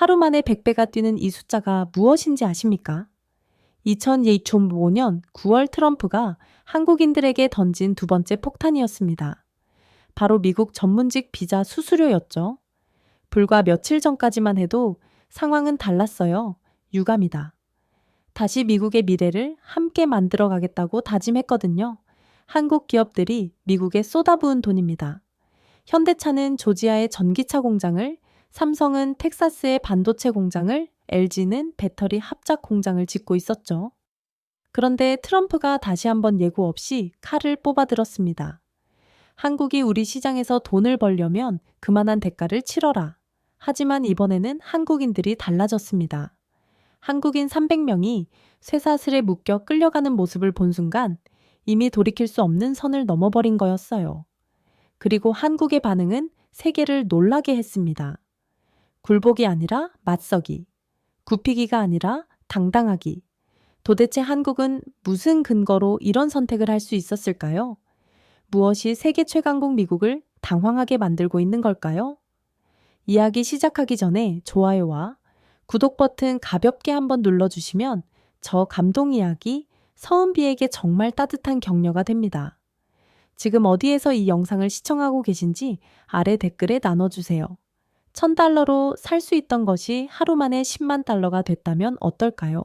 하루 만에 100배가 뛰는 이 숫자가 무엇인지 아십니까? 2005년 9월 트럼프가 한국인들에게 던진 두 번째 폭탄이었습니다. 바로 미국 전문직 비자 수수료였죠. 불과 며칠 전까지만 해도 상황은 달랐어요. 유감이다. 다시 미국의 미래를 함께 만들어 가겠다고 다짐했거든요. 한국 기업들이 미국에 쏟아부은 돈입니다. 현대차는 조지아의 전기차 공장을, 삼성은 텍사스의 반도체 공장을, LG는 배터리 합작 공장을 짓고 있었죠. 그런데 트럼프가 다시 한번 예고 없이 칼을 뽑아들었습니다. 한국이 우리 시장에서 돈을 벌려면 그만한 대가를 치러라. 하지만 이번에는 한국인들이 달라졌습니다. 한국인 300명이 쇠사슬에 묶여 끌려가는 모습을 본 순간 이미 돌이킬 수 없는 선을 넘어버린 거였어요. 그리고 한국의 반응은 세계를 놀라게 했습니다. 굴복이 아니라 맞서기, 굽히기가 아니라 당당하기. 도대체 한국은 무슨 근거로 이런 선택을 할 수 있었을까요? 무엇이 세계 최강국 미국을 당황하게 만들고 있는 걸까요? 이야기 시작하기 전에 좋아요와 구독 버튼 가볍게 한번 눌러주시면 저 감동 이야기 서은비에게 정말 따뜻한 격려가 됩니다. 지금 어디에서 이 영상을 시청하고 계신지 아래 댓글에 나눠주세요. $1000로 살 수 있던 것이 하루 만에 10만 달러가 됐다면 어떨까요?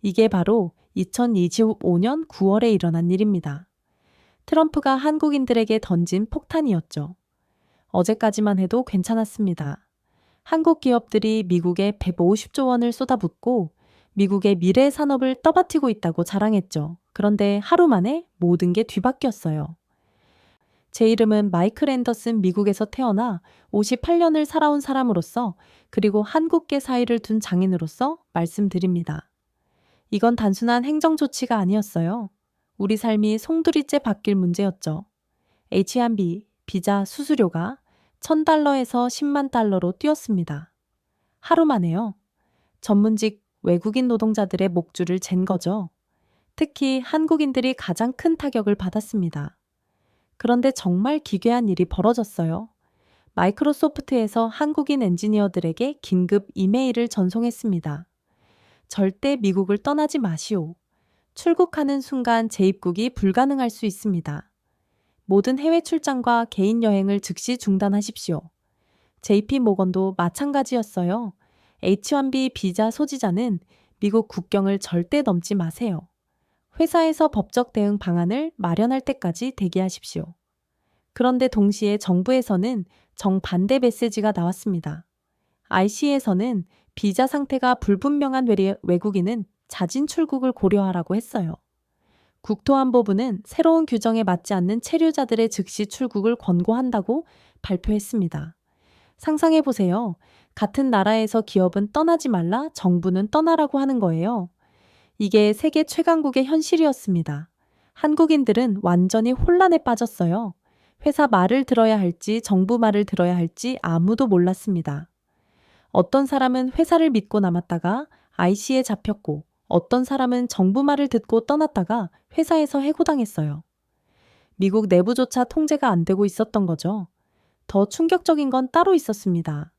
이게 바로 2025년 9월에 일어난 일입니다. 트럼프가 한국인들에게 던진 폭탄이었죠. 어제까지만 해도 괜찮았습니다. 한국 기업들이 미국에 150조 원을 쏟아붓고 미국의 미래 산업을 떠받치고 있다고 자랑했죠. 그런데 하루 만에 모든 게 뒤바뀌었어요. 제 이름은 마이클 앤더슨 미국에서 태어나 58년을 살아온 사람으로서 그리고 한국계 사이를 둔 장인으로서 말씀드립니다. 이건 단순한 행정조치가 아니었어요. 우리 삶이 송두리째 바뀔 문제였죠. H&B, 비자 수수료가 $1000에서 10만 달러로 뛰었습니다. 하루 만에요. 전문직 외국인 노동자들의 목줄을 잰 거죠. 특히 한국인들이 가장 큰 타격을 받았습니다. 그런데 정말 기괴한 일이 벌어졌어요. 마이크로소프트에서 한국인 엔지니어들에게 긴급 이메일을 전송했습니다. 절대 미국을 떠나지 마시오. 출국하는 순간 재입국이 불가능할 수 있습니다. 모든 해외 출장과 개인 여행을 즉시 중단하십시오. JP 모건도 마찬가지였어요. H1B 비자 소지자는 미국 국경을 절대 넘지 마세요. 회사에서 법적 대응 방안을 마련할 때까지 대기하십시오. 그런데 동시에 정부에서는 정반대 메시지가 나왔습니다. IC에서는 비자 상태가 불분명한 외국인은 자진 출국을 고려하라고 했어요. 국토안보부는 새로운 규정에 맞지 않는 체류자들의 즉시 출국을 권고한다고 발표했습니다. 상상해보세요. 같은 나라에서 기업은 떠나지 말라, 정부는 떠나라고 하는 거예요. 이게 세계 최강국의 현실이었습니다. 한국인들은 완전히 혼란에 빠졌어요. 회사 말을 들어야 할지 정부 말을 들어야 할지 아무도 몰랐습니다. 어떤 사람은 회사를 믿고 남았다가 IC에 잡혔고 어떤 사람은 정부 말을 듣고 떠났다가 회사에서 해고당했어요. 미국 내부조차 통제가 안 되고 있었던 거죠. 더 충격적인 건 따로 있었습니다.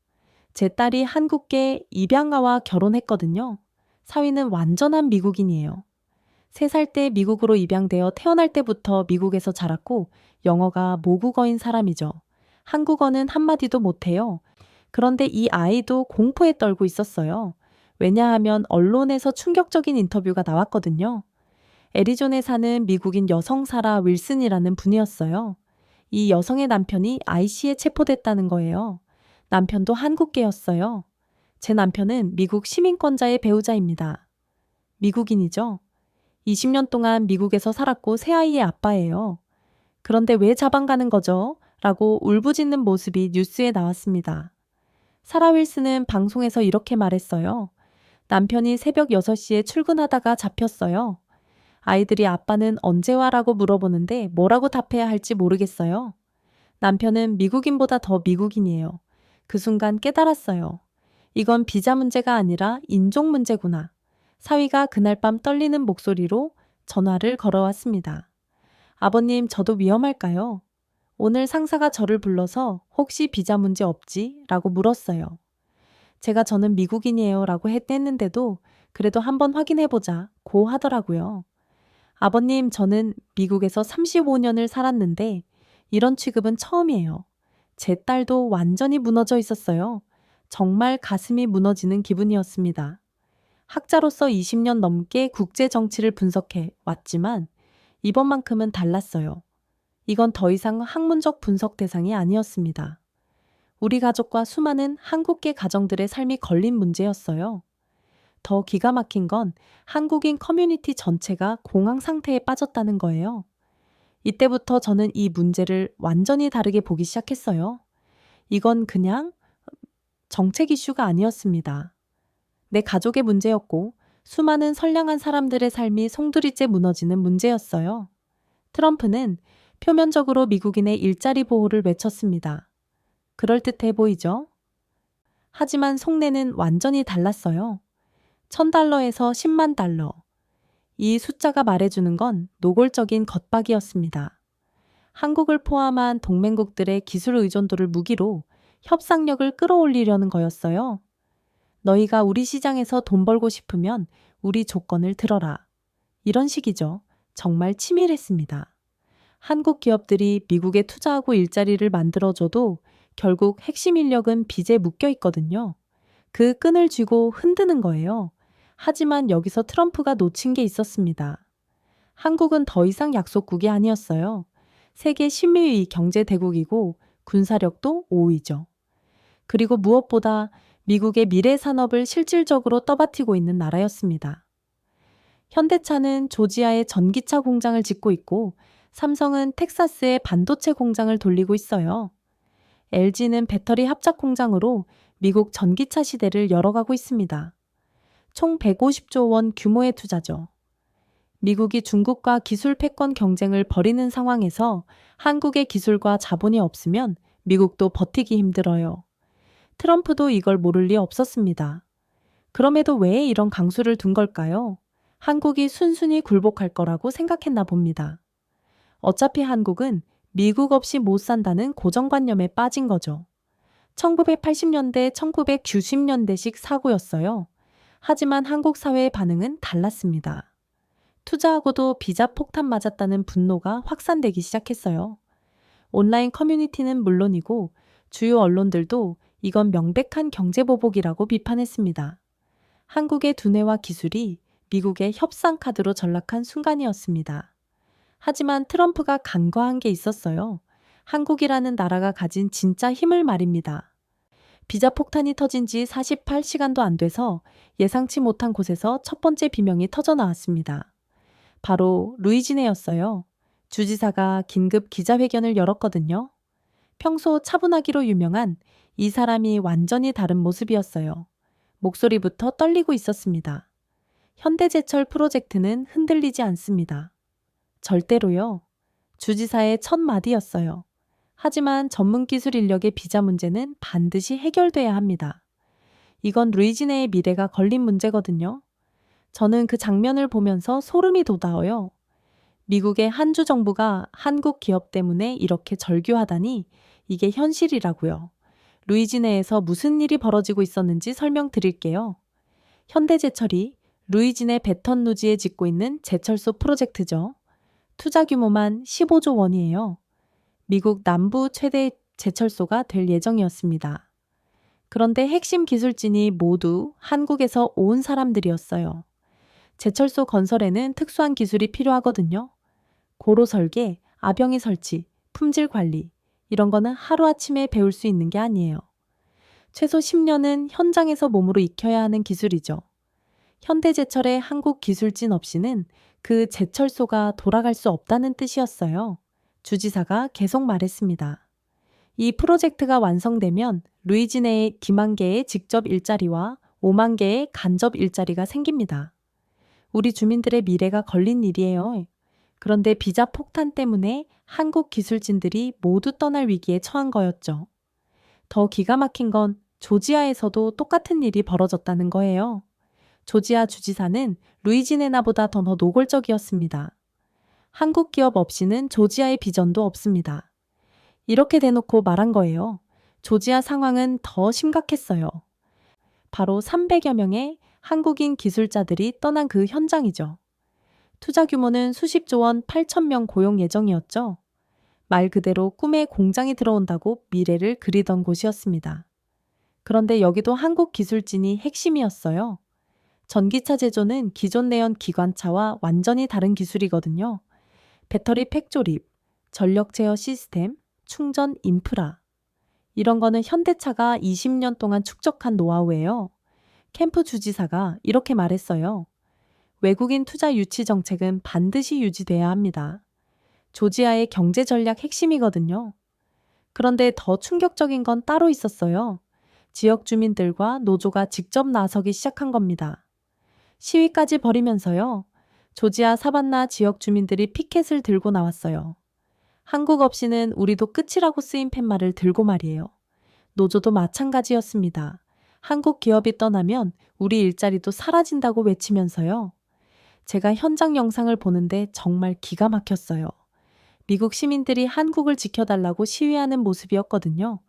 제 딸이 한국계 입양아와 결혼했거든요. 사위는 완전한 미국인이에요. 3살 때 미국으로 입양되어 태어날 때부터 미국에서 자랐고 영어가 모국어인 사람이죠. 한국어는 한마디도 못해요. 그런데 이 아이도 공포에 떨고 있었어요. 왜냐하면 언론에서 충격적인 인터뷰가 나왔거든요. 애리조나에 사는 미국인 여성 사라 윌슨이라는 분이었어요. 이 여성의 남편이 IC에 체포됐다는 거예요. 남편도 한국계였어요. 제 남편은 미국 시민권자의 배우자입니다. 미국인이죠. 20년 동안 미국에서 살았고 새아이의 아빠예요. 그런데 왜 자방가는 거죠? 라고 울부짖는 모습이 뉴스에 나왔습니다. 사라 윌슨은 방송에서 이렇게 말했어요. 남편이 새벽 6시에 출근하다가 잡혔어요. 아이들이 아빠는 언제 와라고 물어보는데 뭐라고 답해야 할지 모르겠어요. 남편은 미국인보다 더 미국인이에요. 그 순간 깨달았어요. 이건 비자 문제가 아니라 인종 문제구나. 사위가 그날 밤 떨리는 목소리로 전화를 걸어왔습니다. 아버님, 저도 위험할까요? 오늘 상사가 저를 불러서 혹시 비자 문제 없지? 라고 물었어요. 저는 미국인이에요 라고 했는데도 그래도 한번 확인해보자 고 하더라고요. 아버님, 저는 미국에서 35년을 살았는데 이런 취급은 처음이에요. 제 딸도 완전히 무너져 있었어요. 정말 가슴이 무너지는 기분이었습니다. 학자로서 20년 넘게 국제 정치를 분석해 왔지만 이번만큼은 달랐어요. 이건 더 이상 학문적 분석 대상이 아니었습니다. 우리 가족과 수많은 한국계 가정들의 삶이 걸린 문제였어요. 더 기가 막힌 건 한국인 커뮤니티 전체가 공황 상태에 빠졌다는 거예요. 이때부터 저는 이 문제를 완전히 다르게 보기 시작했어요. 이건 그냥 정책 이슈가 아니었습니다. 내 가족의 문제였고 수많은 선량한 사람들의 삶이 송두리째 무너지는 문제였어요. 트럼프는 표면적으로 미국인의 일자리 보호를 외쳤습니다. 그럴듯해 보이죠? 하지만 속내는 완전히 달랐어요. $1,000에서 10만 달러. 이 숫자가 말해주는 건 노골적인 겉박이었습니다. 한국을 포함한 동맹국들의 기술 의존도를 무기로 협상력을 끌어올리려는 거였어요. 너희가 우리 시장에서 돈 벌고 싶으면 우리 조건을 들어라. 이런 식이죠. 정말 치밀했습니다. 한국 기업들이 미국에 투자하고 일자리를 만들어줘도 결국 핵심 인력은 빚에 묶여 있거든요. 그 끈을 쥐고 흔드는 거예요. 하지만 여기서 트럼프가 놓친 게 있었습니다. 한국은 더 이상 약속국이 아니었어요. 세계 10위 경제 대국이고 군사력도 5위죠. 그리고 무엇보다 미국의 미래 산업을 실질적으로 떠받치고 있는 나라였습니다. 현대차는 조지아에 전기차 공장을 짓고 있고 삼성은 텍사스에 반도체 공장을 돌리고 있어요. LG는 배터리 합작 공장으로 미국 전기차 시대를 열어가고 있습니다. 총 150조 원 규모의 투자죠. 미국이 중국과 기술 패권 경쟁을 벌이는 상황에서 한국의 기술과 자본이 없으면 미국도 버티기 힘들어요. 트럼프도 이걸 모를 리 없었습니다. 그럼에도 왜 이런 강수를 둔 걸까요? 한국이 순순히 굴복할 거라고 생각했나 봅니다. 어차피 한국은 미국 없이 못 산다는 고정관념에 빠진 거죠. 1980년대, 1990년대식 사고였어요. 하지만 한국 사회의 반응은 달랐습니다. 투자하고도 비자 폭탄 맞았다는 분노가 확산되기 시작했어요. 온라인 커뮤니티는 물론이고 주요 언론들도 이건 명백한 경제보복이라고 비판했습니다. 한국의 두뇌와 기술이 미국의 협상 카드로 전락한 순간이었습니다. 하지만 트럼프가 간과한 게 있었어요. 한국이라는 나라가 가진 진짜 힘을 말입니다. 비자 폭탄이 터진 지 48시간도 안 돼서 예상치 못한 곳에서 첫 번째 비명이 터져 나왔습니다. 바로 루이지네였어요. 주지사가 긴급 기자회견을 열었거든요. 평소 차분하기로 유명한 이 사람이 완전히 다른 모습이었어요. 목소리부터 떨리고 있었습니다. 현대제철 프로젝트는 흔들리지 않습니다. 절대로요. 주지사의 첫 마디였어요. 하지만 전문 기술 인력의 비자 문제는 반드시 해결돼야 합니다. 이건 루이지네의 미래가 걸린 문제거든요. 저는 그 장면을 보면서 소름이 돋아요. 미국의 한 주 정부가 한국 기업 때문에 이렇게 절규하다니 이게 현실이라고요. 루이지네에서 무슨 일이 벌어지고 있었는지 설명드릴게요. 현대제철이 루이지네 베턴루지에 짓고 있는 제철소 프로젝트죠. 투자 규모만 15조 원이에요. 미국 남부 최대 제철소가 될 예정이었습니다. 그런데 핵심 기술진이 모두 한국에서 온 사람들이었어요. 제철소 건설에는 특수한 기술이 필요하거든요. 고로 설계, 아병이 설치, 품질 관리, 이런 거는 하루아침에 배울 수 있는 게 아니에요. 최소 10년은 현장에서 몸으로 익혀야 하는 기술이죠. 현대제철의 한국 기술진 없이는 그 제철소가 돌아갈 수 없다는 뜻이었어요. 주지사가 계속 말했습니다. 이 프로젝트가 완성되면 루이지네에 기만 개의 직접 일자리와 5만 개의 간접 일자리가 생깁니다. 우리 주민들의 미래가 걸린 일이에요. 그런데 비자 폭탄 때문에 한국 기술진들이 모두 떠날 위기에 처한 거였죠. 더 기가 막힌 건 조지아에서도 똑같은 일이 벌어졌다는 거예요. 조지아 주지사는 루이지네나보다 더 노골적이었습니다. 한국 기업 없이는 조지아의 비전도 없습니다. 이렇게 대놓고 말한 거예요. 조지아 상황은 더 심각했어요. 바로 300여 명의 한국인 기술자들이 떠난 그 현장이죠. 투자 규모는 수십조 원 8천 명 고용 예정이었죠. 말 그대로 꿈의 공장이 들어온다고 미래를 그리던 곳이었습니다. 그런데 여기도 한국 기술진이 핵심이었어요. 전기차 제조는 기존 내연 기관차와 완전히 다른 기술이거든요. 배터리 팩 조립, 전력 제어 시스템, 충전 인프라. 이런 거는 현대차가 20년 동안 축적한 노하우예요. 캠프 주지사가 이렇게 말했어요. 외국인 투자 유치 정책은 반드시 유지돼야 합니다. 조지아의 경제 전략 핵심이거든요. 그런데 더 충격적인 건 따로 있었어요. 지역 주민들과 노조가 직접 나서기 시작한 겁니다. 시위까지 벌이면서요. 조지아 사반나 지역 주민들이 피켓을 들고 나왔어요. 한국 없이는 우리도 끝이라고 쓰인 팻말을 들고 말이에요. 노조도 마찬가지였습니다. 한국 기업이 떠나면 우리 일자리도 사라진다고 외치면서요. 제가 현장 영상을 보는데 정말 기가 막혔어요. 미국 시민들이 한국을 지켜달라고 시위하는 모습이었거든요.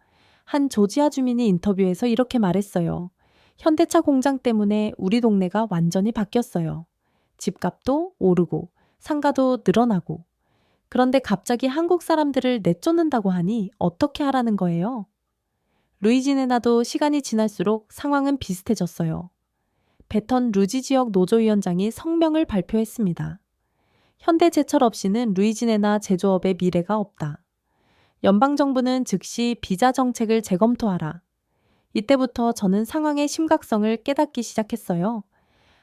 한 조지아 주민이 인터뷰에서 이렇게 말했어요. 현대차 공장 때문에 우리 동네가 완전히 바뀌었어요. 집값도 오르고 상가도 늘어나고. 그런데 갑자기 한국 사람들을 내쫓는다고 하니 어떻게 하라는 거예요? 루이지애나도 시간이 지날수록 상황은 비슷해졌어요. 베턴 루지 지역 노조위원장이 성명을 발표했습니다. 현대제철 없이는 루이지애나 제조업의 미래가 없다. 연방정부는 즉시 비자 정책을 재검토하라. 이때부터 저는 상황의 심각성을 깨닫기 시작했어요.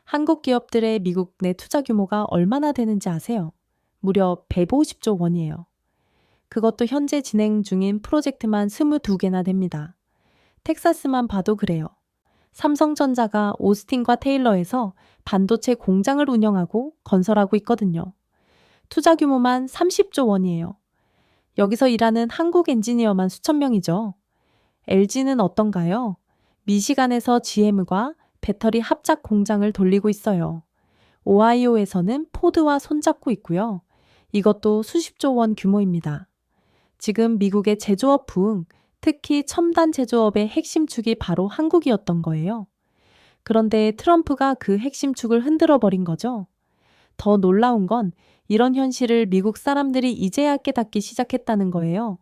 한국 기업들의 미국 내 투자 규모가 얼마나 되는지 아세요? 무려 150조 원이에요. 그것도 현재 진행 중인 프로젝트만 22개나 됩니다. 텍사스만 봐도 그래요. 삼성전자가 오스틴과 테일러에서 반도체 공장을 운영하고 건설하고 있거든요. 투자 규모만 30조 원이에요. 여기서 일하는 한국 엔지니어만 수천 명이죠. LG는 어떤가요? 미시간에서 GM과 배터리 합작 공장을 돌리고 있어요. 오하이오에서는 포드와 손잡고 있고요. 이것도 수십조 원 규모입니다. 지금 미국의 제조업 부흥, 특히 첨단 제조업의 핵심 축이 바로 한국이었던 거예요. 그런데 트럼프가 그 핵심 축을 흔들어 버린 거죠. 더 놀라운 건 이런 현실을 미국 사람들이 이제야 깨닫기 시작했다는 거예요.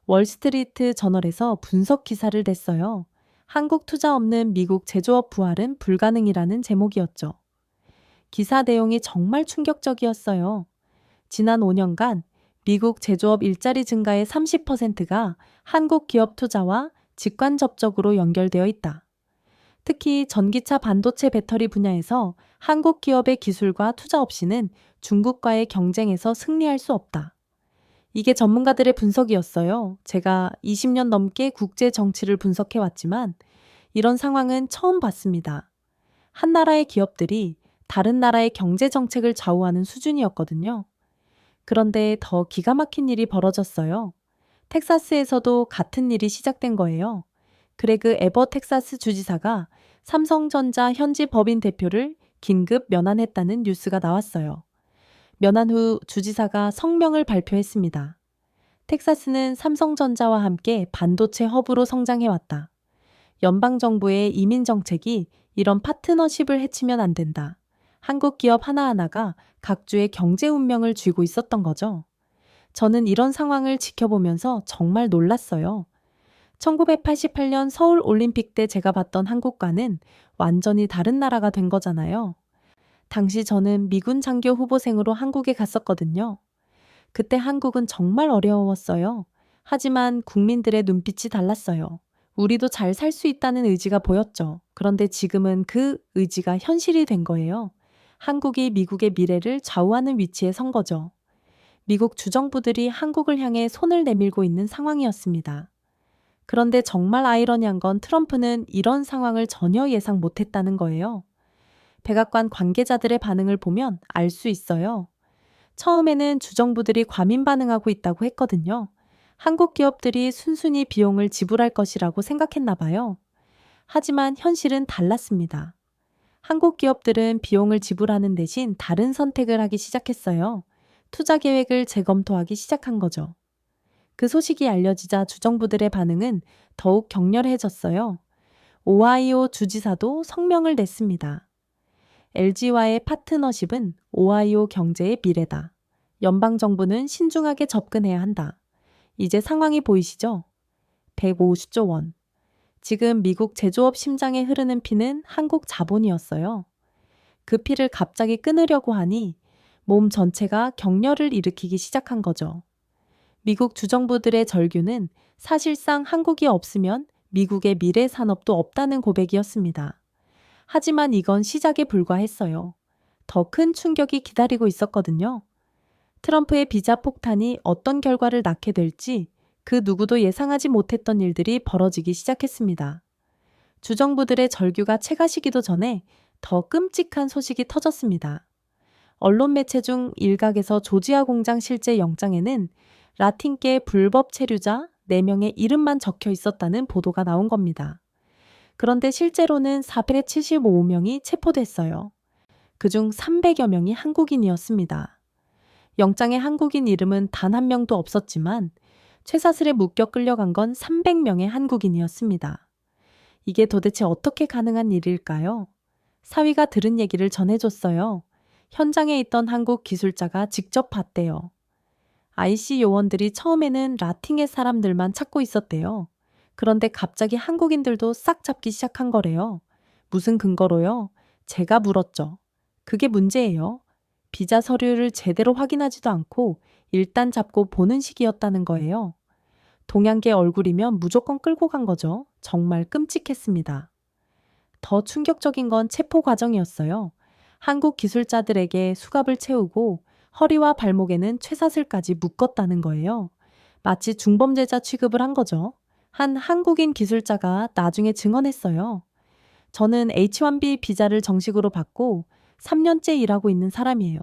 월스트리트 저널에서 분석 기사를 냈어요. 한국 투자 없는 미국 제조업 부활은 불가능이라는 제목이었죠. 기사 내용이 정말 충격적이었어요. 지난 5년간 미국 제조업 일자리 증가의 30%가 한국 기업 투자와 직관접적으로 연결되어 있다. 특히 전기차 반도체 배터리 분야에서 한국 기업의 기술과 투자 없이는 중국과의 경쟁에서 승리할 수 없다. 이게 전문가들의 분석이었어요. 제가 20년 넘게 국제 정치를 분석해왔지만 이런 상황은 처음 봤습니다. 한 나라의 기업들이 다른 나라의 경제 정책을 좌우하는 수준이었거든요. 그런데 더 기가 막힌 일이 벌어졌어요. 텍사스에서도 같은 일이 시작된 거예요. 그레그 에버 텍사스 주지사가 삼성전자 현지 법인 대표를 긴급 면한했다는 뉴스가 나왔어요. 면한 후 주지사가 성명을 발표했습니다. 텍사스는 삼성전자와 함께 반도체 허브로 성장해왔다. 연방정부의 이민 정책이 이런 파트너십을 해치면 안 된다. 한국 기업 하나하나가 각주의 경제 운명을 쥐고 있었던 거죠. 저는 이런 상황을 지켜보면서 정말 놀랐어요. 1988년 서울 올림픽 때 제가 봤던 한국과는 완전히 다른 나라가 된 거잖아요. 당시 저는 미군 장교 후보생으로 한국에 갔었거든요. 그때 한국은 정말 어려웠어요. 하지만 국민들의 눈빛이 달랐어요. 우리도 잘 살 수 있다는 의지가 보였죠. 그런데 지금은 그 의지가 현실이 된 거예요. 한국이 미국의 미래를 좌우하는 위치에 선 거죠. 미국 주정부들이 한국을 향해 손을 내밀고 있는 상황이었습니다. 그런데 정말 아이러니한 건 트럼프는 이런 상황을 전혀 예상 못했다는 거예요. 백악관 관계자들의 반응을 보면 알 수 있어요. 처음에는 주정부들이 과민 반응하고 있다고 했거든요. 한국 기업들이 순순히 비용을 지불할 것이라고 생각했나 봐요. 하지만 현실은 달랐습니다. 한국 기업들은 비용을 지불하는 대신 다른 선택을 하기 시작했어요. 투자 계획을 재검토하기 시작한 거죠. 그 소식이 알려지자 주정부들의 반응은 더욱 격렬해졌어요. 오하이오 주지사도 성명을 냈습니다. LG와의 파트너십은 오하이오 경제의 미래다. 연방정부는 신중하게 접근해야 한다. 이제 상황이 보이시죠? 150조 원. 지금 미국 제조업 심장에 흐르는 피는 한국 자본이었어요. 그 피를 갑자기 끊으려고 하니 몸 전체가 격렬을 일으키기 시작한 거죠. 미국 주정부들의 절규는 사실상 한국이 없으면 미국의 미래 산업도 없다는 고백이었습니다. 하지만 이건 시작에 불과했어요. 더 큰 충격이 기다리고 있었거든요. 트럼프의 비자 폭탄이 어떤 결과를 낳게 될지 그 누구도 예상하지 못했던 일들이 벌어지기 시작했습니다. 주정부들의 절규가 채가시기도 전에 더 끔찍한 소식이 터졌습니다. 언론 매체 중 일각에서 조지아 공장 실제 영장에는 라틴계 불법 체류자 4명의 이름만 적혀 있었다는 보도가 나온 겁니다. 그런데 실제로는 475명이 체포됐어요. 그중 300여 명이 한국인이었습니다. 영장에 한국인 이름은 단 한 명도 없었지만 쇠사슬에 묶여 끌려간 건 300명의 한국인이었습니다. 이게 도대체 어떻게 가능한 일일까요? 사위가 들은 얘기를 전해줬어요. 현장에 있던 한국 기술자가 직접 봤대요. IC 요원들이 처음에는 라틴계 사람들만 찾고 있었대요. 그런데 갑자기 한국인들도 싹 잡기 시작한 거래요. 무슨 근거로요? 제가 물었죠. 그게 문제예요. 비자 서류를 제대로 확인하지도 않고 일단 잡고 보는 식이었다는 거예요. 동양계 얼굴이면 무조건 끌고 간 거죠. 정말 끔찍했습니다. 더 충격적인 건 체포 과정이었어요. 한국 기술자들에게 수갑을 채우고 허리와 발목에는 쇠사슬까지 묶었다는 거예요. 마치 중범죄자 취급을 한 거죠. 한 한국인 기술자가 나중에 증언했어요. 저는 H1B 비자를 정식으로 받고 3년째 일하고 있는 사람이에요.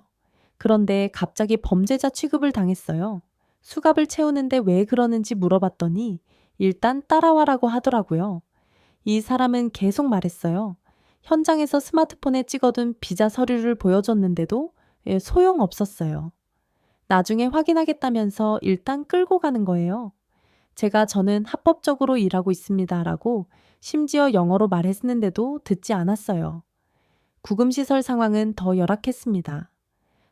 그런데 갑자기 범죄자 취급을 당했어요. 수갑을 채우는데 왜 그러는지 물어봤더니 일단 따라와라고 하더라고요. 이 사람은 계속 말했어요. 현장에서 스마트폰에 찍어둔 비자 서류를 보여줬는데도 소용없었어요. 나중에 확인하겠다면서 일단 끌고 가는 거예요. 저는 합법적으로 일하고 있습니다라고 심지어 영어로 말했는데도 듣지 않았어요. 구금시설 상황은 더 열악했습니다.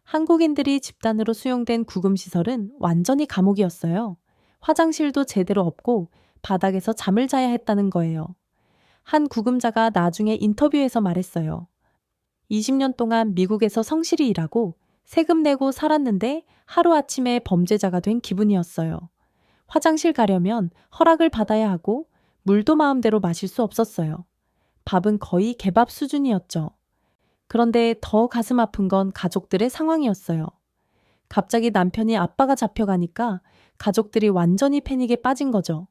한국인들이 집단으로 수용된 구금시설은 완전히 감옥이었어요. 화장실도 제대로 없고 바닥에서 잠을 자야 했다는 거예요. 한 구금자가 나중에 인터뷰에서 말했어요. 20년 동안 미국에서 성실히 일하고 세금 내고 살았는데 하루아침에 범죄자가 된 기분이었어요. 화장실 가려면 허락을 받아야 하고 물도 마음대로 마실 수 없었어요. 밥은 거의 개밥 수준이었죠. 그런데 더 가슴 아픈 건 가족들의 상황이었어요. 갑자기 남편이 아빠가 잡혀가니까 가족들이 완전히 패닉에 빠진 거죠.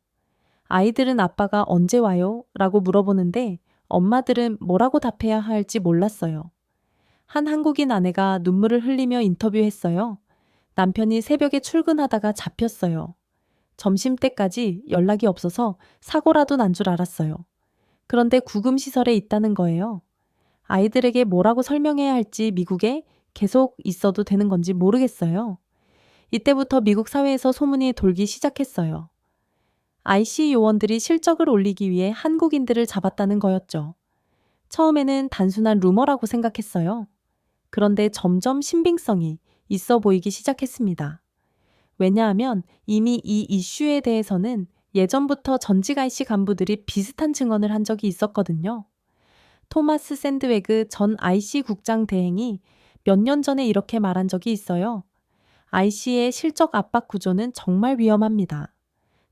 아이들은 아빠가 언제 와요? 라고 물어보는데 엄마들은 뭐라고 답해야 할지 몰랐어요. 한 한국인 아내가 눈물을 흘리며 인터뷰했어요. 남편이 새벽에 출근하다가 잡혔어요. 점심때까지 연락이 없어서 사고라도 난 줄 알았어요. 그런데 구금시설에 있다는 거예요. 아이들에게 뭐라고 설명해야 할지 미국에 계속 있어도 되는 건지 모르겠어요. 이때부터 미국 사회에서 소문이 돌기 시작했어요. IC 요원들이 실적을 올리기 위해 한국인들을 잡았다는 거였죠. 처음에는 단순한 루머라고 생각했어요. 그런데 점점 신빙성이 있어 보이기 시작했습니다. 왜냐하면 이미 이 이슈에 대해서는 예전부터 전직 IC 간부들이 비슷한 증언을 한 적이 있었거든요. 토마스 샌드웨그 전 IC 국장 대행이 몇 년 전에 이렇게 말한 적이 있어요. IC의 실적 압박 구조는 정말 위험합니다.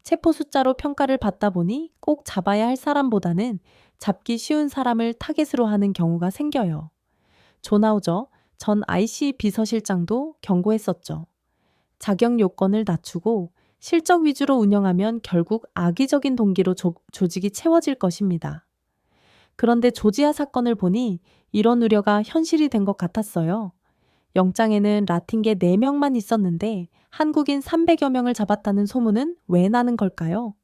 체포 숫자로 평가를 받다 보니 꼭 잡아야 할 사람보다는 잡기 쉬운 사람을 타겟으로 하는 경우가 생겨요. 존 하우저 전 IC 비서실장도 경고했었죠. 자격 요건을 낮추고 실적 위주로 운영하면 결국 악의적인 동기로 조직이 채워질 것입니다. 그런데 조지아 사건을 보니 이런 우려가 현실이 된 것 같았어요. 영장에는 라틴계 4명만 있었는데 한국인 300여 명을 잡았다는 소문은 왜 나는 걸까요?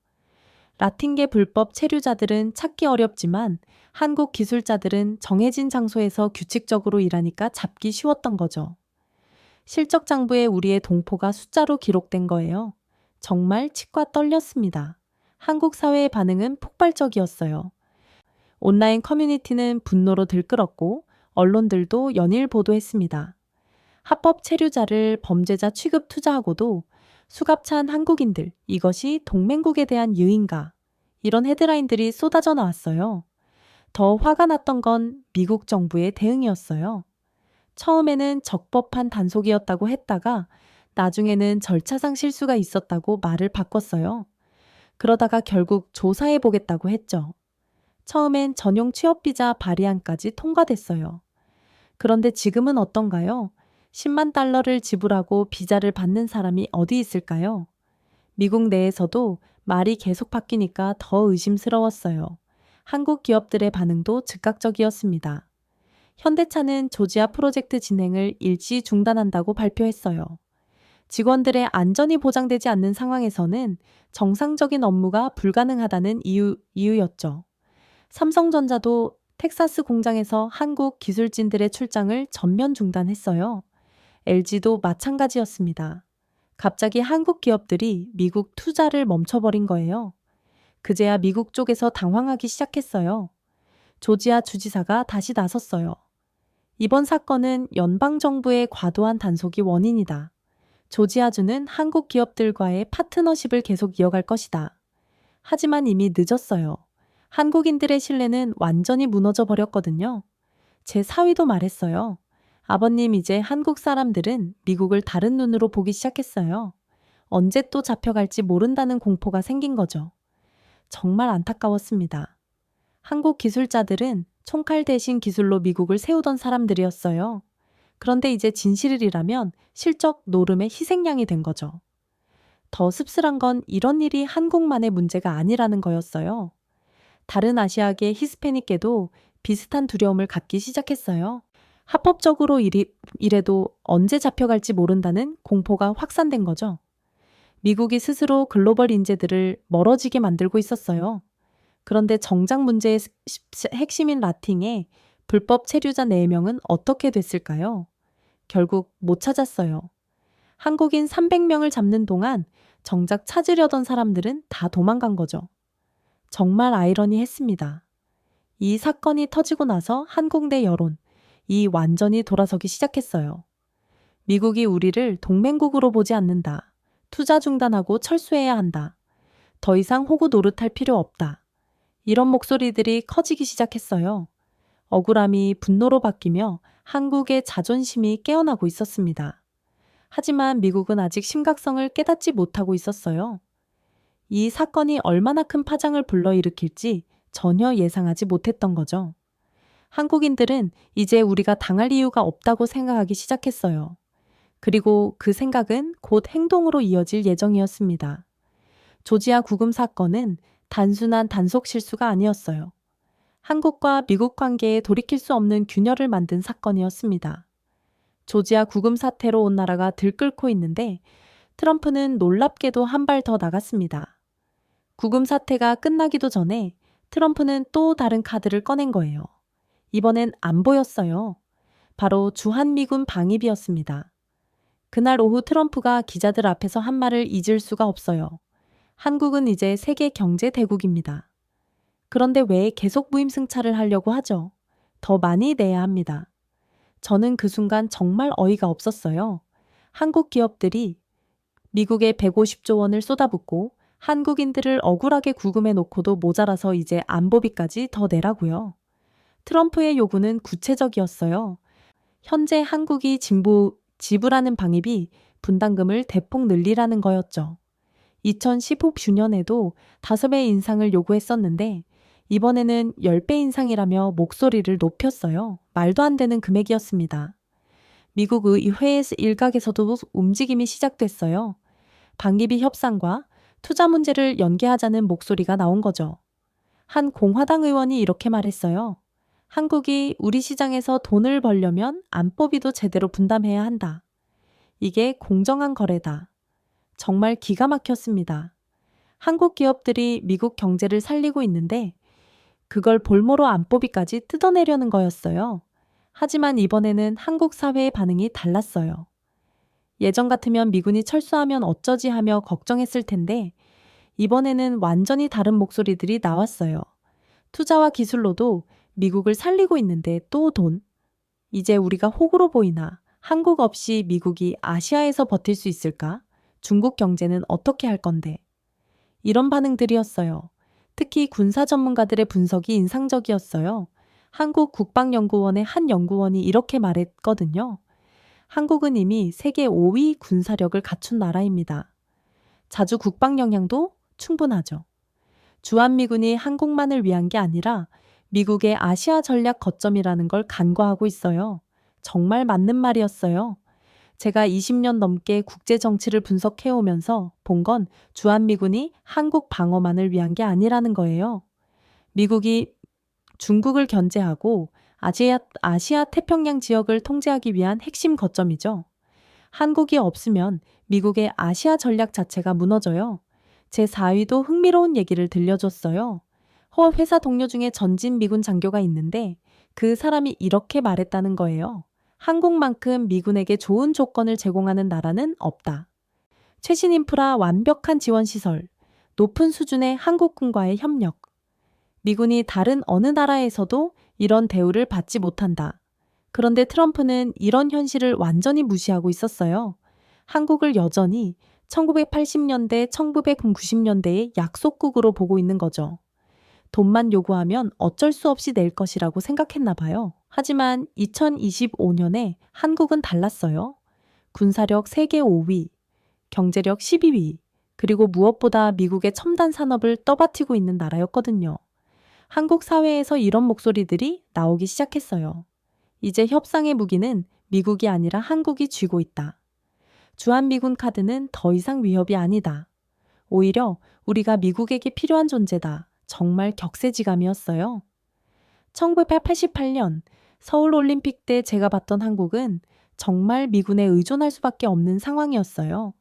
라틴계 불법 체류자들은 찾기 어렵지만 한국 기술자들은 정해진 장소에서 규칙적으로 일하니까 잡기 쉬웠던 거죠. 실적 장부에 우리의 동포가 숫자로 기록된 거예요. 정말 치과 떨렸습니다. 한국 사회의 반응은 폭발적이었어요. 온라인 커뮤니티는 분노로 들끓었고 언론들도 연일 보도했습니다. 합법 체류자를 범죄자 취급 투자하고도 수갑찬 한국인들, 이것이 동맹국에 대한 유인가? 이런 헤드라인들이 쏟아져 나왔어요. 더 화가 났던 건 미국 정부의 대응이었어요. 처음에는 적법한 단속이었다고 했다가 나중에는 절차상 실수가 있었다고 말을 바꿨어요. 그러다가 결국 조사해 보겠다고 했죠. 처음엔 전용 취업비자 발의안까지 통과됐어요. 그런데 지금은 어떤가요? 10만 달러를 지불하고 비자를 받는 사람이 어디 있을까요? 미국 내에서도 말이 계속 바뀌니까 더 의심스러웠어요. 한국 기업들의 반응도 즉각적이었습니다. 현대차는 조지아 프로젝트 진행을 일시 중단한다고 발표했어요. 직원들의 안전이 보장되지 않는 상황에서는 정상적인 업무가 불가능하다는 이유였죠. 삼성전자도 텍사스 공장에서 한국 기술진들의 출장을 전면 중단했어요. LG도 마찬가지였습니다. 갑자기 한국 기업들이 미국 투자를 멈춰버린 거예요. 그제야 미국 쪽에서 당황하기 시작했어요. 조지아 주지사가 다시 나섰어요. 이번 사건은 연방정부의 과도한 단속이 원인이다. 조지아주는 한국 기업들과의 파트너십을 계속 이어갈 것이다. 하지만 이미 늦었어요. 한국인들의 신뢰는 완전히 무너져 버렸거든요. 제 사위도 말했어요. 아버님, 이제 한국 사람들은 미국을 다른 눈으로 보기 시작했어요. 언제 또 잡혀갈지 모른다는 공포가 생긴 거죠. 정말 안타까웠습니다. 한국 기술자들은 총칼 대신 기술로 미국을 세우던 사람들이었어요. 그런데 이제 진실이라면 실적 노름의 희생양이 된 거죠. 더 씁쓸한 건 이런 일이 한국만의 문제가 아니라는 거였어요. 다른 아시아계 히스패닉계도 비슷한 두려움을 갖기 시작했어요. 합법적으로 일해도 언제 잡혀갈지 모른다는 공포가 확산된 거죠. 미국이 스스로 글로벌 인재들을 멀어지게 만들고 있었어요. 그런데 정작 문제의 핵심인 라팅의 불법 체류자 4명은 어떻게 됐을까요? 결국 못 찾았어요. 한국인 300명을 잡는 동안 정작 찾으려던 사람들은 다 도망간 거죠. 정말 아이러니했습니다. 이 사건이 터지고 나서 한국 내 여론이 완전히 돌아서기 시작했어요. 미국이 우리를 동맹국으로 보지 않는다. 투자 중단하고 철수해야 한다. 더 이상 호구 노릇할 필요 없다. 이런 목소리들이 커지기 시작했어요. 억울함이 분노로 바뀌며 한국의 자존심이 깨어나고 있었습니다. 하지만 미국은 아직 심각성을 깨닫지 못하고 있었어요. 이 사건이 얼마나 큰 파장을 불러일으킬지 전혀 예상하지 못했던 거죠. 한국인들은 이제 우리가 당할 이유가 없다고 생각하기 시작했어요. 그리고 그 생각은 곧 행동으로 이어질 예정이었습니다. 조지아 구금 사건은 단순한 단속 실수가 아니었어요. 한국과 미국 관계에 돌이킬 수 없는 균열을 만든 사건이었습니다. 조지아 구금 사태로 온 나라가 들끓고 있는데 트럼프는 놀랍게도 한 발 더 나갔습니다. 구금 사태가 끝나기도 전에 트럼프는 또 다른 카드를 꺼낸 거예요. 이번엔 안 보였어요. 바로 주한미군 방위비였습니다. 그날 오후 트럼프가 기자들 앞에서 한 말을 잊을 수가 없어요. 한국은 이제 세계 경제 대국입니다. 그런데 왜 계속 무임승차를 하려고 하죠? 더 많이 내야 합니다. 저는 그 순간 정말 어이가 없었어요. 한국 기업들이 미국에 150조 원을 쏟아붓고 한국인들을 억울하게 구금해 놓고도 모자라서 이제 안보비까지 더 내라고요. 트럼프의 요구는 구체적이었어요. 현재 한국이 지불하는 방위비 분담금을 대폭 늘리라는 거였죠. 2015주년에도 5배 인상을 요구했었는데 이번에는 10배 인상이라며 목소리를 높였어요. 말도 안 되는 금액이었습니다. 미국 의회 일각에서도 움직임이 시작됐어요. 방위비 협상과 투자 문제를 연계하자는 목소리가 나온 거죠. 한 공화당 의원이 이렇게 말했어요. 한국이 우리 시장에서 돈을 벌려면 안보비도 제대로 분담해야 한다. 이게 공정한 거래다. 정말 기가 막혔습니다. 한국 기업들이 미국 경제를 살리고 있는데 그걸 볼모로 안보비까지 뜯어내려는 거였어요. 하지만 이번에는 한국 사회의 반응이 달랐어요. 예전 같으면 미군이 철수하면 어쩌지 하며 걱정했을 텐데 이번에는 완전히 다른 목소리들이 나왔어요. 투자와 기술로도 미국을 살리고 있는데 또 돈? 이제 우리가 호구로 보이나? 한국 없이 미국이 아시아에서 버틸 수 있을까? 중국 경제는 어떻게 할 건데? 이런 반응들이었어요. 특히 군사 전문가들의 분석이 인상적이었어요. 한국 국방연구원의 한 연구원이 이렇게 말했거든요. 한국은 이미 세계 5위 군사력을 갖춘 나라입니다. 자주 국방 역량도 충분하죠. 주한미군이 한국만을 위한 게 아니라 미국의 아시아 전략 거점이라는 걸 간과하고 있어요. 정말 맞는 말이었어요. 제가 20년 넘게 국제 정치를 분석해오면서 본 건 주한미군이 한국 방어만을 위한 게 아니라는 거예요. 미국이 중국을 견제하고 아시아 태평양 지역을 통제하기 위한 핵심 거점이죠. 한국이 없으면 미국의 아시아 전략 자체가 무너져요. 제 4위도 흥미로운 얘기를 들려줬어요. 회사 동료 중에 전진 미군 장교가 있는데 그 사람이 이렇게 말했다는 거예요. 한국만큼 미군에게 좋은 조건을 제공하는 나라는 없다. 최신 인프라, 완벽한 지원 시설, 높은 수준의 한국군과의 협력. 미군이 다른 어느 나라에서도 이런 대우를 받지 못한다. 그런데 트럼프는 이런 현실을 완전히 무시하고 있었어요. 한국을 여전히 1980년대, 1990년대의 약속국으로 보고 있는 거죠. 돈만 요구하면 어쩔 수 없이 낼 것이라고 생각했나 봐요. 하지만 2025년에 한국은 달랐어요. 군사력 세계 5위, 경제력 12위, 그리고 무엇보다 미국의 첨단 산업을 떠받치고 있는 나라였거든요. 한국 사회에서 이런 목소리들이 나오기 시작했어요. 이제 협상의 무기는 미국이 아니라 한국이 쥐고 있다. 주한미군 카드는 더 이상 위협이 아니다. 오히려 우리가 미국에게 필요한 존재다. 정말 격세지감이었어요. 1988년 서울올림픽 때 제가 봤던 한국은 정말 미군에 의존할 수밖에 없는 상황이었어요.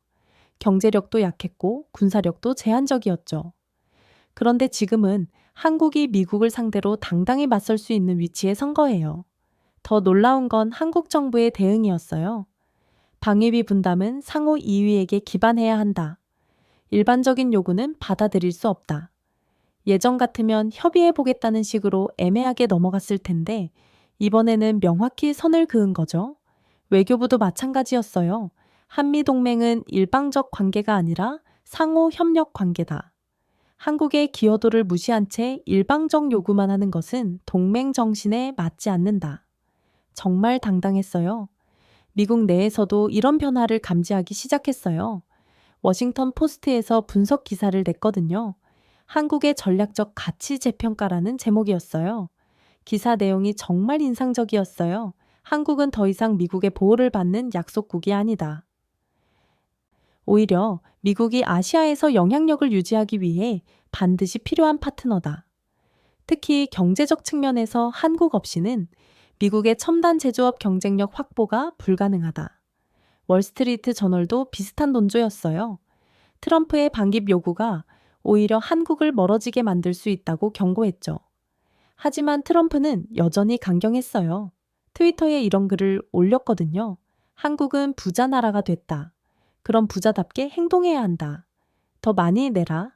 경제력도 약했고 군사력도 제한적이었죠. 그런데 지금은 한국이 미국을 상대로 당당히 맞설 수 있는 위치에 선 거예요. 더 놀라운 건 한국 정부의 대응이었어요. 방위비 분담은 상호 2위에게 기반해야 한다. 일반적인 요구는 받아들일 수 없다. 예전 같으면 협의해 보겠다는 식으로 애매하게 넘어갔을 텐데 이번에는 명확히 선을 그은 거죠. 외교부도 마찬가지였어요. 한미동맹은 일방적 관계가 아니라 상호 협력 관계다. 한국의 기여도를 무시한 채 일방적 요구만 하는 것은 동맹 정신에 맞지 않는다. 정말 당당했어요. 미국 내에서도 이런 변화를 감지하기 시작했어요. 워싱턴 포스트에서 분석 기사를 냈거든요. 한국의 전략적 가치 재평가라는 제목이었어요. 기사 내용이 정말 인상적이었어요. 한국은 더 이상 미국의 보호를 받는 약속국이 아니다. 오히려 미국이 아시아에서 영향력을 유지하기 위해 반드시 필요한 파트너다. 특히 경제적 측면에서 한국 없이는 미국의 첨단 제조업 경쟁력 확보가 불가능하다. 월스트리트 저널도 비슷한 논조였어요. 트럼프의 반깁 요구가 오히려 한국을 멀어지게 만들 수 있다고 경고했죠. 하지만 트럼프는 여전히 강경했어요. 트위터에 이런 글을 올렸거든요. 한국은 부자 나라가 됐다. 그럼 부자답게 행동해야 한다. 더 많이 내라.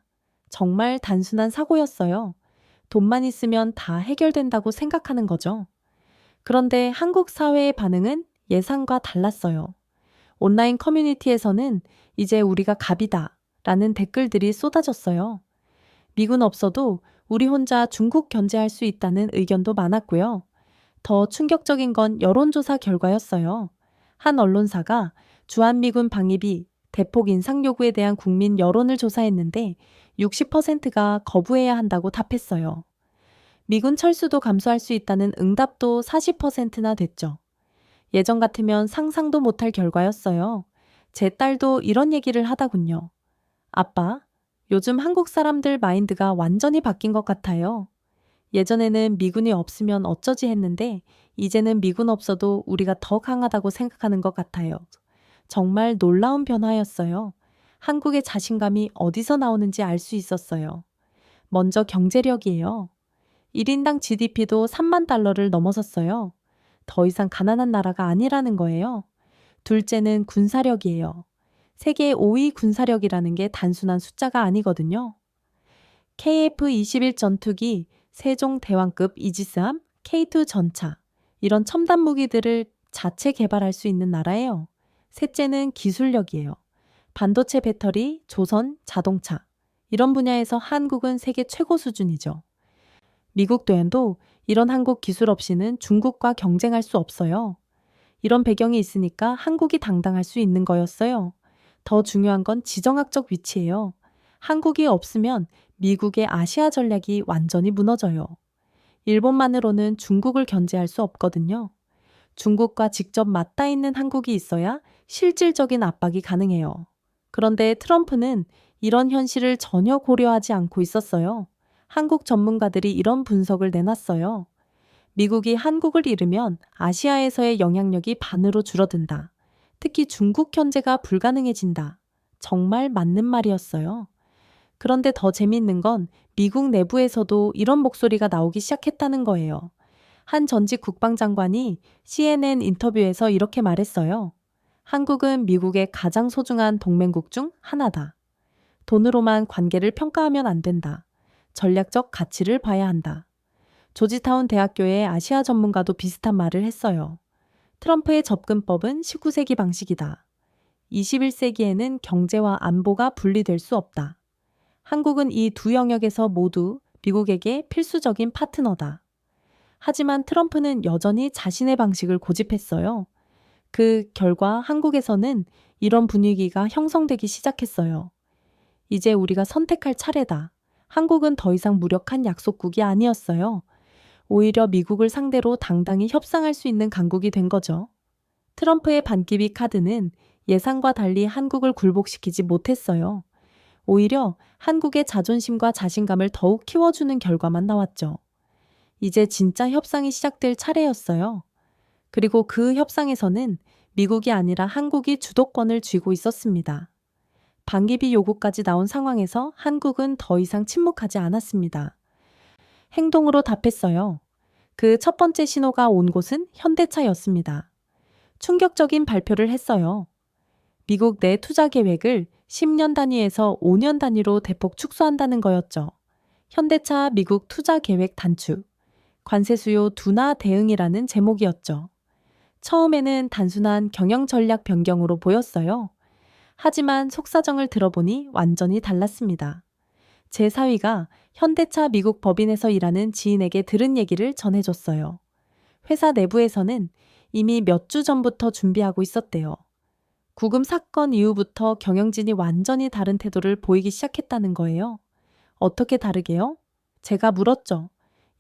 정말 단순한 사고였어요. 돈만 있으면 다 해결된다고 생각하는 거죠. 그런데 한국 사회의 반응은 예상과 달랐어요. 온라인 커뮤니티에서는 이제 우리가 갑이다 라는 댓글들이 쏟아졌어요. 미군 없어도 우리 혼자 중국 견제할 수 있다는 의견도 많았고요. 더 충격적인 건 여론조사 결과였어요. 한 언론사가 주한미군 방위비 대폭 인상 요구에 대한 국민 여론을 조사했는데 60%가 거부해야 한다고 답했어요. 미군 철수도 감수할 수 있다는 응답도 40%나 됐죠. 예전 같으면 상상도 못할 결과였어요. 제 딸도 이런 얘기를 하다군요. 아빠, 요즘 한국 사람들 마인드가 완전히 바뀐 것 같아요. 예전에는 미군이 없으면 어쩌지 했는데 이제는 미군 없어도 우리가 더 강하다고 생각하는 것 같아요. 정말 놀라운 변화였어요. 한국의 자신감이 어디서 나오는지 알 수 있었어요. 먼저 경제력이에요. 1인당 GDP도 3만 달러를 넘어섰어요. 더 이상 가난한 나라가 아니라는 거예요. 둘째는 군사력이에요. 세계 5위 군사력이라는 게 단순한 숫자가 아니거든요. KF-21 전투기 세종 대왕급 이지스함, K2 전차, 이런 첨단 무기들을 자체 개발할 수 있는 나라예요. 셋째는 기술력이에요. 반도체 배터리, 조선, 자동차, 이런 분야에서 한국은 세계 최고 수준이죠. 미국 또한도 이런 한국 기술 없이는 중국과 경쟁할 수 없어요. 이런 배경이 있으니까 한국이 당당할 수 있는 거였어요. 더 중요한 건 지정학적 위치예요. 한국이 없으면 미국의 아시아 전략이 완전히 무너져요. 일본만으로는 중국을 견제할 수 없거든요. 중국과 직접 맞닿아 있는 한국이 있어야 실질적인 압박이 가능해요. 그런데 트럼프는 이런 현실을 전혀 고려하지 않고 있었어요. 한국 전문가들이 이런 분석을 내놨어요. 미국이 한국을 잃으면 아시아에서의 영향력이 반으로 줄어든다. 특히 중국 견제가 불가능해진다. 정말 맞는 말이었어요. 그런데 더 재미있는 건 미국 내부에서도 이런 목소리가 나오기 시작했다는 거예요. 한 전직 국방장관이 CNN 인터뷰에서 이렇게 말했어요. 한국은 미국의 가장 소중한 동맹국 중 하나다. 돈으로만 관계를 평가하면 안 된다. 전략적 가치를 봐야 한다. 조지타운 대학교의 아시아 전문가도 비슷한 말을 했어요. 트럼프의 접근법은 19세기 방식이다. 21세기에는 경제와 안보가 분리될 수 없다. 한국은 이 두 영역에서 모두 미국에게 필수적인 파트너다. 하지만 트럼프는 여전히 자신의 방식을 고집했어요. 그 결과 한국에서는 이런 분위기가 형성되기 시작했어요. 이제 우리가 선택할 차례다. 한국은 더 이상 무력한 약속국이 아니었어요. 오히려 미국을 상대로 당당히 협상할 수 있는 강국이 된 거죠. 트럼프의 반기비 카드는 예상과 달리 한국을 굴복시키지 못했어요. 오히려 한국의 자존심과 자신감을 더욱 키워주는 결과만 나왔죠. 이제 진짜 협상이 시작될 차례였어요. 그리고 그 협상에서는 미국이 아니라 한국이 주도권을 쥐고 있었습니다. 반기비 요구까지 나온 상황에서 한국은 더 이상 침묵하지 않았습니다. 행동으로 답했어요. 그 첫 번째 신호가 온 곳은 현대차였습니다. 충격적인 발표를 했어요. 미국 내 투자 계획을 10년 단위에서 5년 단위로 대폭 축소한다는 거였죠. 현대차 미국 투자 계획 단축, 관세 수요 둔화 대응이라는 제목이었죠. 처음에는 단순한 경영 전략 변경으로 보였어요. 하지만 속사정을 들어보니 완전히 달랐습니다. 제 사위가 현대차 미국 법인에서 일하는 지인에게 들은 얘기를 전해줬어요. 회사 내부에서는 이미 몇 주 전부터 준비하고 있었대요. 구금 사건 이후부터 경영진이 완전히 다른 태도를 보이기 시작했다는 거예요. 어떻게 다르게요? 제가 물었죠.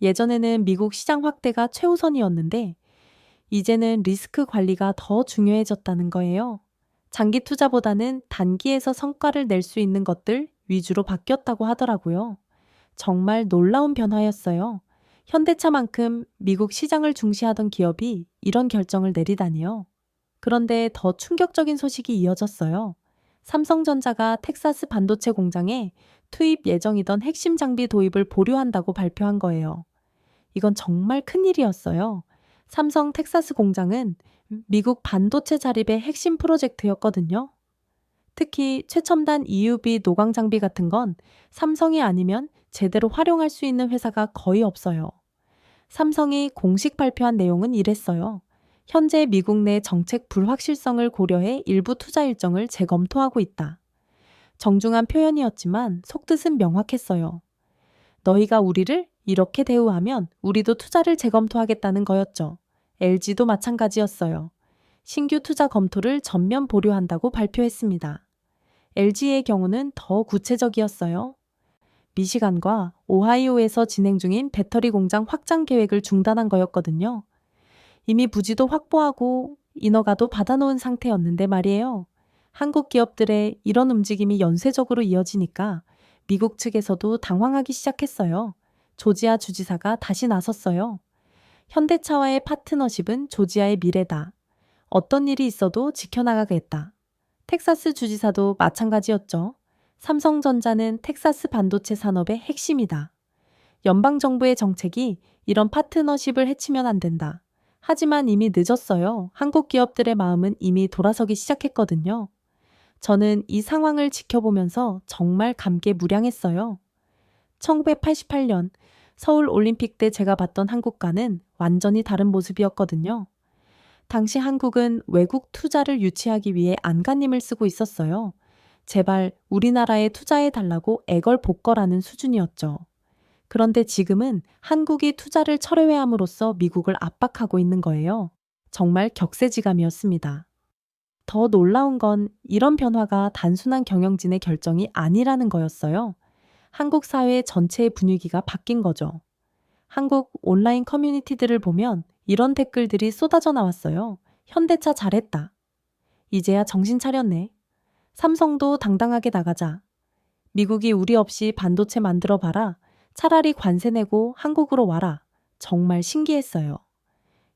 예전에는 미국 시장 확대가 최우선이었는데 이제는 리스크 관리가 더 중요해졌다는 거예요. 장기 투자보다는 단기에서 성과를 낼 수 있는 것들 위주로 바뀌었다고 하더라고요. 정말 놀라운 변화였어요. 현대차만큼 미국 시장을 중시하던 기업이 이런 결정을 내리다니요. 그런데 더 충격적인 소식이 이어졌어요. 삼성전자가 텍사스 반도체 공장에 투입 예정이던 핵심 장비 도입을 보류한다고 발표한 거예요. 이건 정말 큰일이었어요. 삼성 텍사스 공장은 미국 반도체 자립의 핵심 프로젝트였거든요. 특히 최첨단 EUV 노광 장비 같은 건 삼성이 아니면 제대로 활용할 수 있는 회사가 거의 없어요. 삼성이 공식 발표한 내용은 이랬어요. 현재 미국 내 정책 불확실성을 고려해 일부 투자 일정을 재검토하고 있다. 정중한 표현이었지만 속뜻은 명확했어요. 너희가 우리를 이렇게 대우하면 우리도 투자를 재검토하겠다는 거였죠. LG도 마찬가지였어요. 신규 투자 검토를 전면 보류한다고 발표했습니다. LG의 경우는 더 구체적이었어요. 미시간과 오하이오에서 진행 중인 배터리 공장 확장 계획을 중단한 거였거든요. 이미 부지도 확보하고 인허가도 받아놓은 상태였는데 말이에요. 한국 기업들의 이런 움직임이 연쇄적으로 이어지니까 미국 측에서도 당황하기 시작했어요. 조지아 주지사가 다시 나섰어요. 현대차와의 파트너십은 조지아의 미래다. 어떤 일이 있어도 지켜나가겠다. 텍사스 주지사도 마찬가지였죠. 삼성전자는 텍사스 반도체 산업의 핵심이다. 연방정부의 정책이 이런 파트너십을 해치면 안 된다. 하지만 이미 늦었어요. 한국 기업들의 마음은 이미 돌아서기 시작했거든요. 저는 이 상황을 지켜보면서 정말 감개무량했어요. 1988년 서울 올림픽 때 제가 봤던 한국과는 완전히 다른 모습이었거든요. 당시 한국은 외국 투자를 유치하기 위해 안간힘을 쓰고 있었어요. 제발 우리나라에 투자해달라고 애걸복걸하는 수준이었죠. 그런데 지금은 한국이 투자를 철회함으로써 미국을 압박하고 있는 거예요. 정말 격세지감이었습니다. 더 놀라운 건 이런 변화가 단순한 경영진의 결정이 아니라는 거였어요. 한국 사회 전체의 분위기가 바뀐 거죠. 한국 온라인 커뮤니티들을 보면 이런 댓글들이 쏟아져 나왔어요. 현대차 잘했다. 이제야 정신 차렸네. 삼성도 당당하게 나가자. 미국이 우리 없이 반도체 만들어 봐라. 차라리 관세 내고 한국으로 와라. 정말 신기했어요.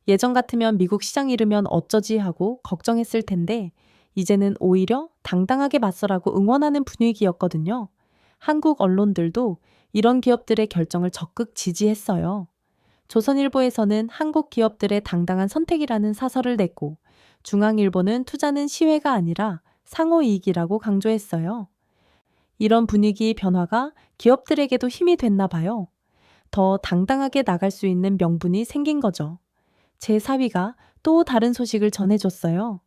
예전 같으면 미국 시장 잃으면 어쩌지 하고 걱정했을 텐데 이제는 오히려 당당하게 맞서라고 응원하는 분위기였거든요. 한국 언론들도 이런 기업들의 결정을 적극 지지했어요. 조선일보에서는 한국 기업들의 당당한 선택이라는 사설을 냈고 중앙일보는 투자는 시회가 아니라 상호이익이라고 강조했어요. 이런 분위기 변화가 기업들에게도 힘이 됐나 봐요. 더 당당하게 나갈 수 있는 명분이 생긴 거죠. 제 사위가 또 다른 소식을 전해줬어요.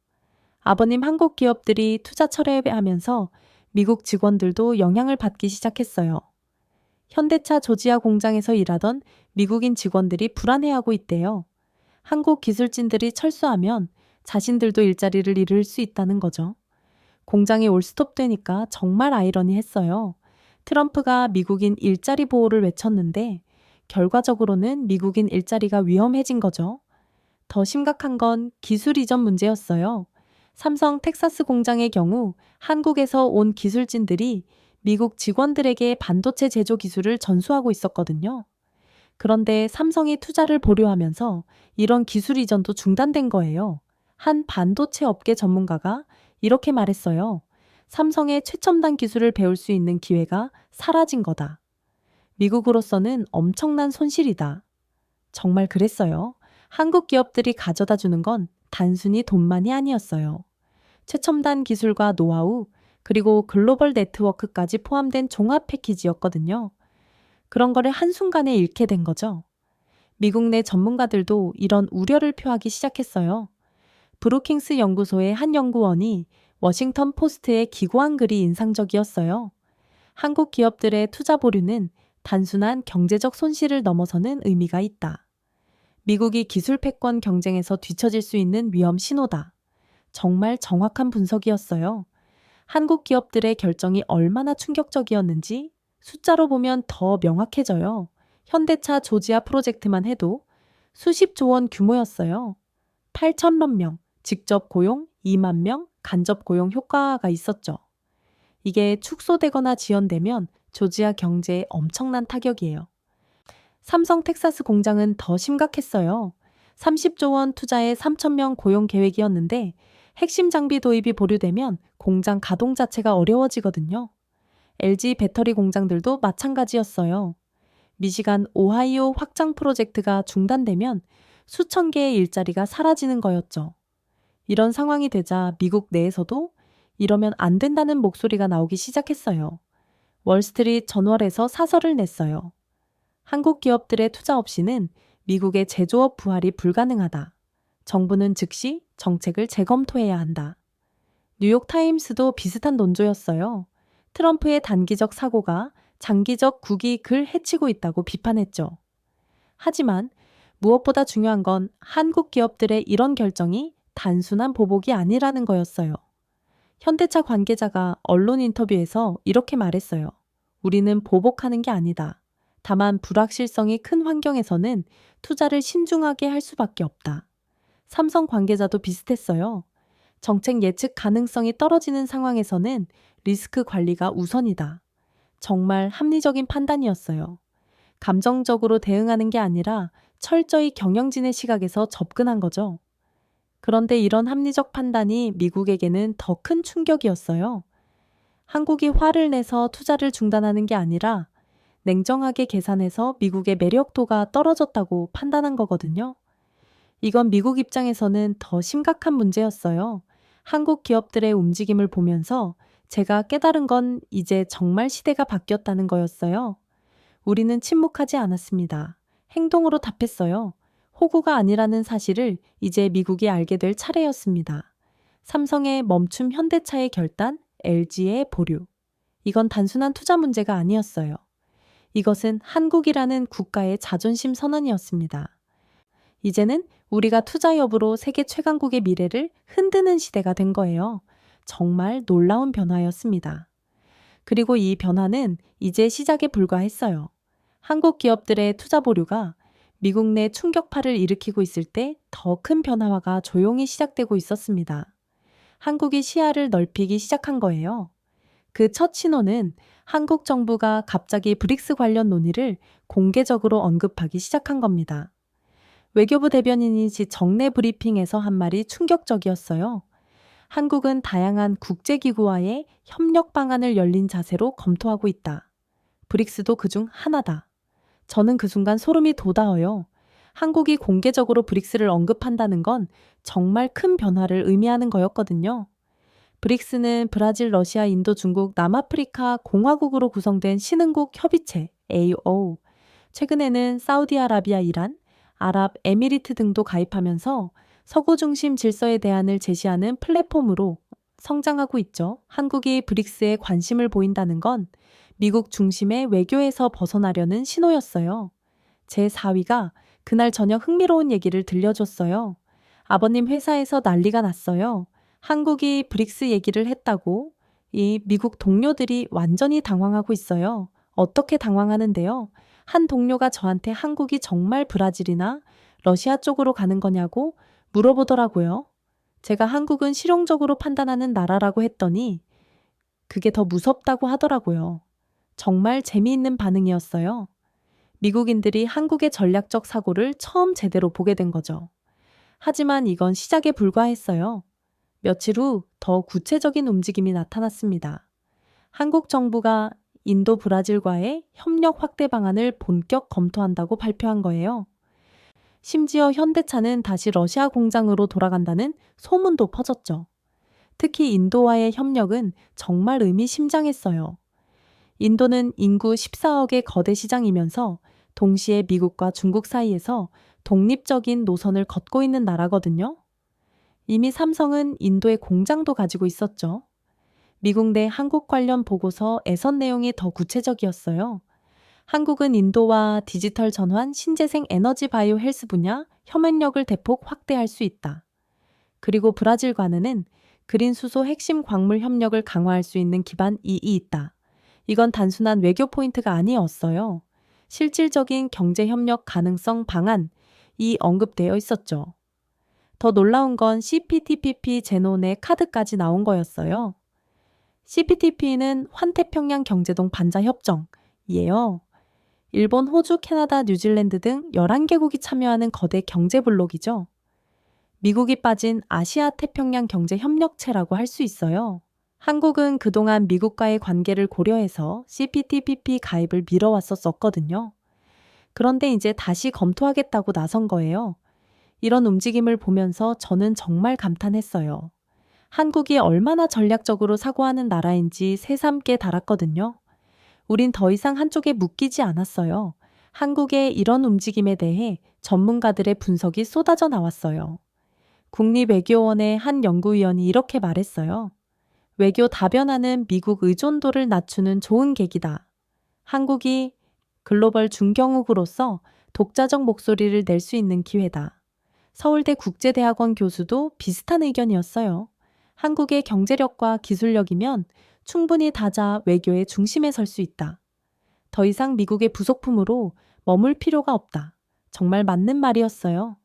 아버님 한국 기업들이 투자 철회하면서 미국 직원들도 영향을 받기 시작했어요. 현대차 조지아 공장에서 일하던 미국인 직원들이 불안해하고 있대요. 한국 기술진들이 철수하면 자신들도 일자리를 잃을 수 있다는 거죠. 공장이 올스톱되니까 정말 아이러니했어요. 트럼프가 미국인 일자리 보호를 외쳤는데 결과적으로는 미국인 일자리가 위험해진 거죠. 더 심각한 건 기술 이전 문제였어요. 삼성 텍사스 공장의 경우 한국에서 온 기술진들이 미국 직원들에게 반도체 제조 기술을 전수하고 있었거든요. 그런데 삼성이 투자를 보류하면서 이런 기술 이전도 중단된 거예요. 한 반도체 업계 전문가가 이렇게 말했어요. 삼성의 최첨단 기술을 배울 수 있는 기회가 사라진 거다. 미국으로서는 엄청난 손실이다. 정말 그랬어요. 한국 기업들이 가져다 주는 건 단순히 돈만이 아니었어요. 최첨단 기술과 노하우, 그리고 글로벌 네트워크까지 포함된 종합 패키지였거든요. 그런 거를 한순간에 잃게 된 거죠. 미국 내 전문가들도 이런 우려를 표하기 시작했어요. 브루킹스 연구소의 한 연구원이 워싱턴 포스트에 기고한 글이 인상적이었어요. 한국 기업들의 투자 보류는 단순한 경제적 손실을 넘어서는 의미가 있다. 미국이 기술 패권 경쟁에서 뒤처질 수 있는 위험 신호다. 정말 정확한 분석이었어요. 한국 기업들의 결정이 얼마나 충격적이었는지 숫자로 보면 더 명확해져요. 현대차 조지아 프로젝트만 해도 수십조 원 규모였어요. 8천만 명, 직접 고용 2만 명, 간접 고용 효과가 있었죠. 이게 축소되거나 지연되면 조지아 경제에 엄청난 타격이에요. 삼성 텍사스 공장은 더 심각했어요. 30조 원 투자에 3천 명 고용 계획이었는데 핵심 장비 도입이 보류되면 공장 가동 자체가 어려워지거든요. LG 배터리 공장들도 마찬가지였어요. 미시간 오하이오 확장 프로젝트가 중단되면 수천 개의 일자리가 사라지는 거였죠. 이런 상황이 되자 미국 내에서도 이러면 안 된다는 목소리가 나오기 시작했어요. 월스트리트 저널에서 사설을 냈어요. 한국 기업들의 투자 없이는 미국의 제조업 부활이 불가능하다. 정부는 즉시 정책을 재검토해야 한다. 뉴욕타임스도 비슷한 논조였어요. 트럼프의 단기적 사고가 장기적 국익을 해치고 있다고 비판했죠. 하지만 무엇보다 중요한 건 한국 기업들의 이런 결정이 단순한 보복이 아니라는 거였어요. 현대차 관계자가 언론 인터뷰에서 이렇게 말했어요. 우리는 보복하는 게 아니다. 다만 불확실성이 큰 환경에서는 투자를 신중하게 할 수밖에 없다. 삼성 관계자도 비슷했어요. 정책 예측 가능성이 떨어지는 상황에서는 리스크 관리가 우선이다. 정말 합리적인 판단이었어요. 감정적으로 대응하는 게 아니라 철저히 경영진의 시각에서 접근한 거죠. 그런데 이런 합리적 판단이 미국에게는 더 큰 충격이었어요. 한국이 화를 내서 투자를 중단하는 게 아니라 냉정하게 계산해서 미국의 매력도가 떨어졌다고 판단한 거거든요. 이건 미국 입장에서는 더 심각한 문제였어요. 한국 기업들의 움직임을 보면서 제가 깨달은 건 이제 정말 시대가 바뀌었다는 거였어요. 우리는 침묵하지 않았습니다. 행동으로 답했어요. 호구가 아니라는 사실을 이제 미국이 알게 될 차례였습니다. 삼성의 멈춤, 현대차의 결단, LG의 보류. 이건 단순한 투자 문제가 아니었어요. 이것은 한국이라는 국가의 자존심 선언이었습니다. 이제는 우리가 투자 여부로 세계 최강국의 미래를 흔드는 시대가 된 거예요. 정말 놀라운 변화였습니다. 그리고 이 변화는 이제 시작에 불과했어요. 한국 기업들의 투자 보류가 미국 내 충격파를 일으키고 있을 때 더 큰 변화가 조용히 시작되고 있었습니다. 한국이 시야를 넓히기 시작한 거예요. 그 첫 신호는 한국 정부가 갑자기 브릭스 관련 논의를 공개적으로 언급하기 시작한 겁니다. 외교부 대변인이 정례 브리핑에서 한 말이 충격적이었어요. 한국은 다양한 국제기구와의 협력 방안을 열린 자세로 검토하고 있다. 브릭스도 그중 하나다. 저는 그 순간 소름이 돋아요. 한국이 공개적으로 브릭스를 언급한다는 건 정말 큰 변화를 의미하는 거였거든요. 브릭스는 브라질, 러시아, 인도, 중국, 남아프리카 공화국으로 구성된 신흥국 협의체 AO. 최근에는 사우디아라비아, 이란, 아랍에미리트 등도 가입하면서 서구 중심 질서의 대안을 제시하는 플랫폼으로 성장하고 있죠. 한국이 브릭스에 관심을 보인다는 건 미국 중심의 외교에서 벗어나려는 신호였어요. 제 4위가 그날 저녁 흥미로운 얘기를 들려줬어요. 아버님 회사에서 난리가 났어요. 한국이 브릭스 얘기를 했다고 이 미국 동료들이 완전히 당황하고 있어요. 어떻게 당황하는데요? 한 동료가 저한테 한국이 정말 브라질이나 러시아 쪽으로 가는 거냐고 물어보더라고요. 제가 한국은 실용적으로 판단하는 나라라고 했더니 그게 더 무섭다고 하더라고요. 정말 재미있는 반응이었어요. 미국인들이 한국의 전략적 사고를 처음 제대로 보게 된 거죠. 하지만 이건 시작에 불과했어요. 며칠 후 더 구체적인 움직임이 나타났습니다. 한국 정부가 인도 브라질과의 협력 확대 방안을 본격 검토한다고 발표한 거예요. 심지어 현대차는 다시 러시아 공장으로 돌아간다는 소문도 퍼졌죠. 특히 인도와의 협력은 정말 의미심장했어요. 인도는 인구 14억의 거대 시장이면서 동시에 미국과 중국 사이에서 독립적인 노선을 걷고 있는 나라거든요. 이미 삼성은 인도에 공장도 가지고 있었죠. 미국 내 한국 관련 보고서 애선 내용이 더 구체적이었어요. 한국은 인도와 디지털 전환, 신재생 에너지 바이오 헬스 분야 협력을 대폭 확대할 수 있다. 그리고 브라질과는 그린 수소 핵심 광물 협력을 강화할 수 있는 기반이 있다. 이건 단순한 외교 포인트가 아니었어요. 실질적인 경제 협력 가능성 방안이 언급되어 있었죠. 더 놀라운 건 CPTPP 제논의 카드까지 나온 거였어요. CPTP는 환태평양 경제동 반자 협정이에요. 일본, 호주, 캐나다, 뉴질랜드 등 11개국이 참여하는 거대 경제 블록이죠. 미국이 빠진 아시아 태평양 경제 협력체라고 할 수 있어요. 한국은 그동안 미국과의 관계를 고려해서 CPTPP 가입을 미뤄왔었거든요. 그런데 이제 다시 검토하겠다고 나선 거예요. 이런 움직임을 보면서 저는 정말 감탄했어요. 한국이 얼마나 전략적으로 사고하는 나라인지 새삼 깨달았거든요. 우린 더 이상 한쪽에 묶이지 않았어요. 한국의 이런 움직임에 대해 전문가들의 분석이 쏟아져 나왔어요. 국립외교원의 한 연구위원이 이렇게 말했어요. 외교 다변화는 미국 의존도를 낮추는 좋은 계기다. 한국이 글로벌 중견국으로서 독자적 목소리를 낼 수 있는 기회다. 서울대 국제대학원 교수도 비슷한 의견이었어요. 한국의 경제력과 기술력이면 충분히 다자 외교의 중심에 설 수 있다. 더 이상 미국의 부속품으로 머물 필요가 없다. 정말 맞는 말이었어요.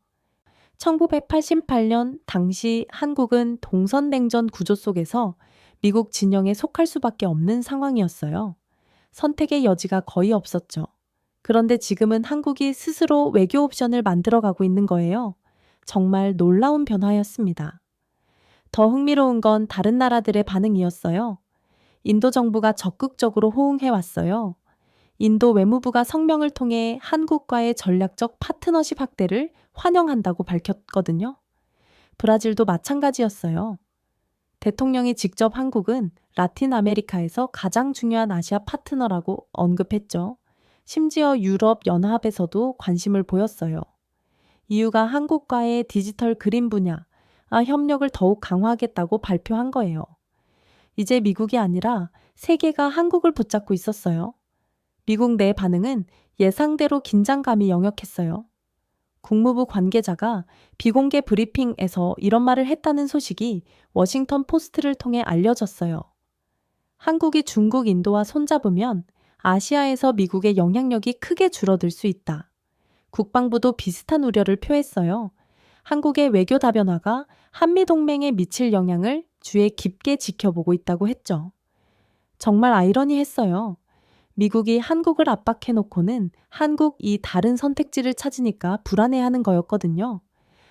1988년 당시 한국은 동선냉전 구조 속에서 미국 진영에 속할 수밖에 없는 상황이었어요. 선택의 여지가 거의 없었죠. 그런데 지금은 한국이 스스로 외교 옵션을 만들어가고 있는 거예요. 정말 놀라운 변화였습니다. 더 흥미로운 건 다른 나라들의 반응이었어요. 인도 정부가 적극적으로 호응해왔어요. 인도 외무부가 성명을 통해 한국과의 전략적 파트너십 확대를 환영한다고 밝혔거든요. 브라질도 마찬가지였어요. 대통령이 직접 한국은 라틴 아메리카에서 가장 중요한 아시아 파트너라고 언급했죠. 심지어 유럽 연합에서도 관심을 보였어요. 이유가 한국과의 디지털 그린 분야 협력을 더욱 강화하겠다고 발표한 거예요. 이제 미국이 아니라 세계가 한국을 붙잡고 있었어요. 미국 내 반응은 예상대로 긴장감이 역력했어요. 국무부 관계자가 비공개 브리핑에서 이런 말을 했다는 소식이 워싱턴 포스트를 통해 알려졌어요. 한국이 중국, 인도와 손잡으면 아시아에서 미국의 영향력이 크게 줄어들 수 있다. 국방부도 비슷한 우려를 표했어요. 한국의 외교 다변화가 한미동맹에 미칠 영향을 주의 깊게 지켜보고 있다고 했죠. 정말 아이러니했어요. 미국이 한국을 압박해놓고는 한국이 다른 선택지를 찾으니까 불안해하는 거였거든요.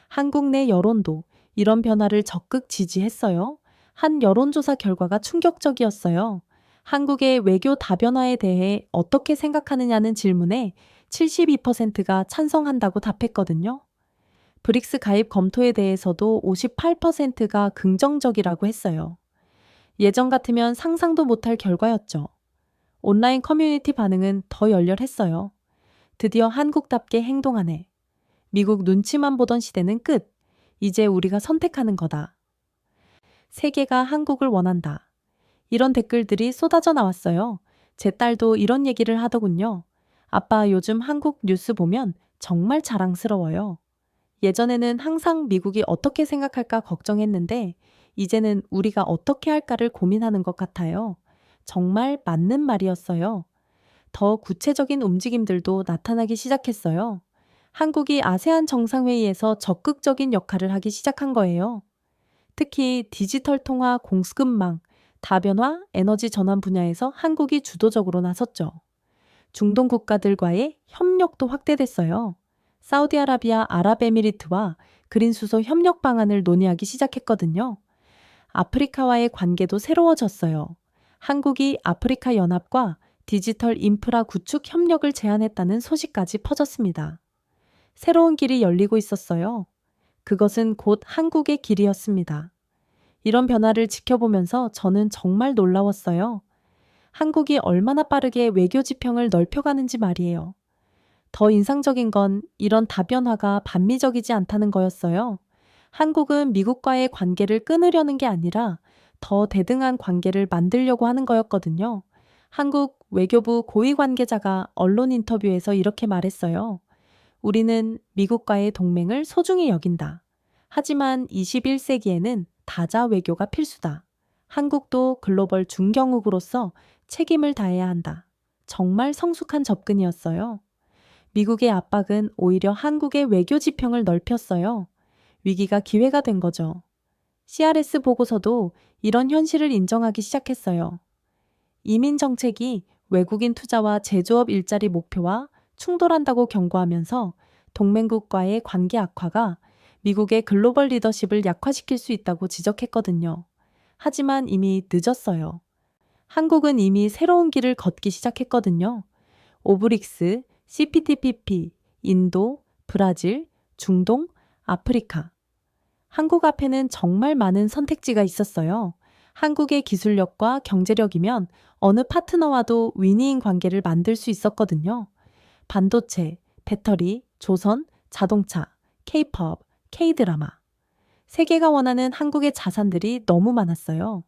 한국 내 여론도 이런 변화를 적극 지지했어요. 한 여론조사 결과가 충격적이었어요. 한국의 외교 다변화에 대해 어떻게 생각하느냐는 질문에 72%가 찬성한다고 답했거든요. 브릭스 가입 검토에 대해서도 58%가 긍정적이라고 했어요. 예전 같으면 상상도 못할 결과였죠. 온라인 커뮤니티 반응은 더 열렬했어요. 드디어 한국답게 행동하네. 미국 눈치만 보던 시대는 끝. 이제 우리가 선택하는 거다. 세계가 한국을 원한다. 이런 댓글들이 쏟아져 나왔어요. 제 딸도 이런 얘기를 하더군요. 아빠, 요즘 한국 뉴스 보면 정말 자랑스러워요. 예전에는 항상 미국이 어떻게 생각할까 걱정했는데 이제는 우리가 어떻게 할까를 고민하는 것 같아요. 정말 맞는 말이었어요. 더 구체적인 움직임들도 나타나기 시작했어요. 한국이 아세안 정상회의에서 적극적인 역할을 하기 시작한 거예요. 특히 디지털 통화, 공급망, 다변화, 에너지 전환 분야에서 한국이 주도적으로 나섰죠. 중동 국가들과의 협력도 확대됐어요. 사우디아라비아, 아랍에미리트와 그린 수소 협력 방안을 논의하기 시작했거든요. 아프리카와의 관계도 새로워졌어요. 한국이 아프리카 연합과 디지털 인프라 구축 협력을 제안했다는 소식까지 퍼졌습니다. 새로운 길이 열리고 있었어요. 그것은 곧 한국의 길이었습니다. 이런 변화를 지켜보면서 저는 정말 놀라웠어요. 한국이 얼마나 빠르게 외교 지평을 넓혀가는지 말이에요. 더 인상적인 건 이런 다변화가 반미적이지 않다는 거였어요. 한국은 미국과의 관계를 끊으려는 게 아니라 더 대등한 관계를 만들려고 하는 거였거든요. 한국 외교부 고위 관계자가 언론 인터뷰에서 이렇게 말했어요. 우리는 미국과의 동맹을 소중히 여긴다. 하지만 21세기에는 다자 외교가 필수다. 한국도 글로벌 중견국으로서 책임을 다해야 한다. 정말 성숙한 접근이었어요. 미국의 압박은 오히려 한국의 외교 지평을 넓혔어요. 위기가 기회가 된 거죠. CRS 보고서도 이런 현실을 인정하기 시작했어요. 이민 정책이 외국인 투자와 제조업 일자리 목표와 충돌한다고 경고하면서 동맹국과의 관계 악화가 미국의 글로벌 리더십을 약화시킬 수 있다고 지적했거든요. 하지만 이미 늦었어요. 한국은 이미 새로운 길을 걷기 시작했거든요. 오브릭스, CPTPP, 인도, 브라질, 중동, 아프리카. 한국 앞에는 정말 많은 선택지가 있었어요. 한국의 기술력과 경제력이면 어느 파트너와도 위니잉 관계를 만들 수 있었거든요. 반도체, 배터리, 조선, 자동차, K-팝, K-드라마. 세계가 원하는 한국의 자산들이 너무 많았어요.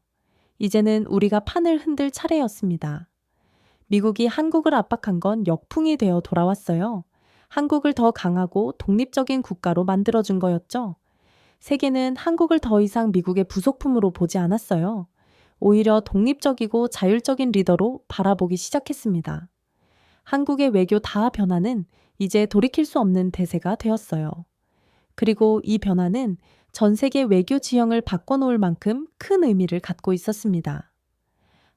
이제는 우리가 판을 흔들 차례였습니다. 미국이 한국을 압박한 건 역풍이 되어 돌아왔어요. 한국을 더 강하고 독립적인 국가로 만들어준 거였죠. 세계는 한국을 더 이상 미국의 부속품으로 보지 않았어요. 오히려 독립적이고 자율적인 리더로 바라보기 시작했습니다. 한국의 외교 다변화는 이제 돌이킬 수 없는 대세가 되었어요. 그리고 이 변화는 전 세계 외교 지형을 바꿔놓을 만큼 큰 의미를 갖고 있었습니다.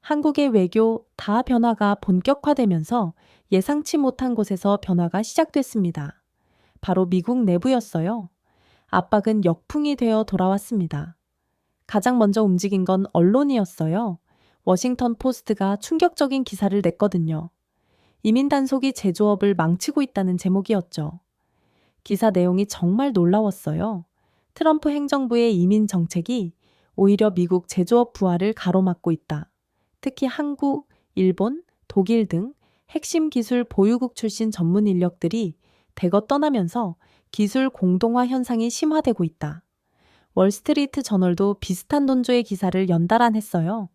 한국의 외교 다변화가 본격화되면서 예상치 못한 곳에서 변화가 시작됐습니다. 바로 미국 내부였어요. 압박은 역풍이 되어 돌아왔습니다. 가장 먼저 움직인 건 언론이었어요. 워싱턴 포스트가 충격적인 기사를 냈거든요. 이민 단속이 제조업을 망치고 있다는 제목이었죠. 기사 내용이 정말 놀라웠어요. 트럼프 행정부의 이민 정책이 오히려 미국 제조업 부활을 가로막고 있다. 특히 한국, 일본, 독일 등 핵심 기술 보유국 출신 전문 인력들이 대거 떠나면서 기술 공동화 현상이 심화되고 있다. 월스트리트 저널도 비슷한 논조의 기사를 연달아 냈어요.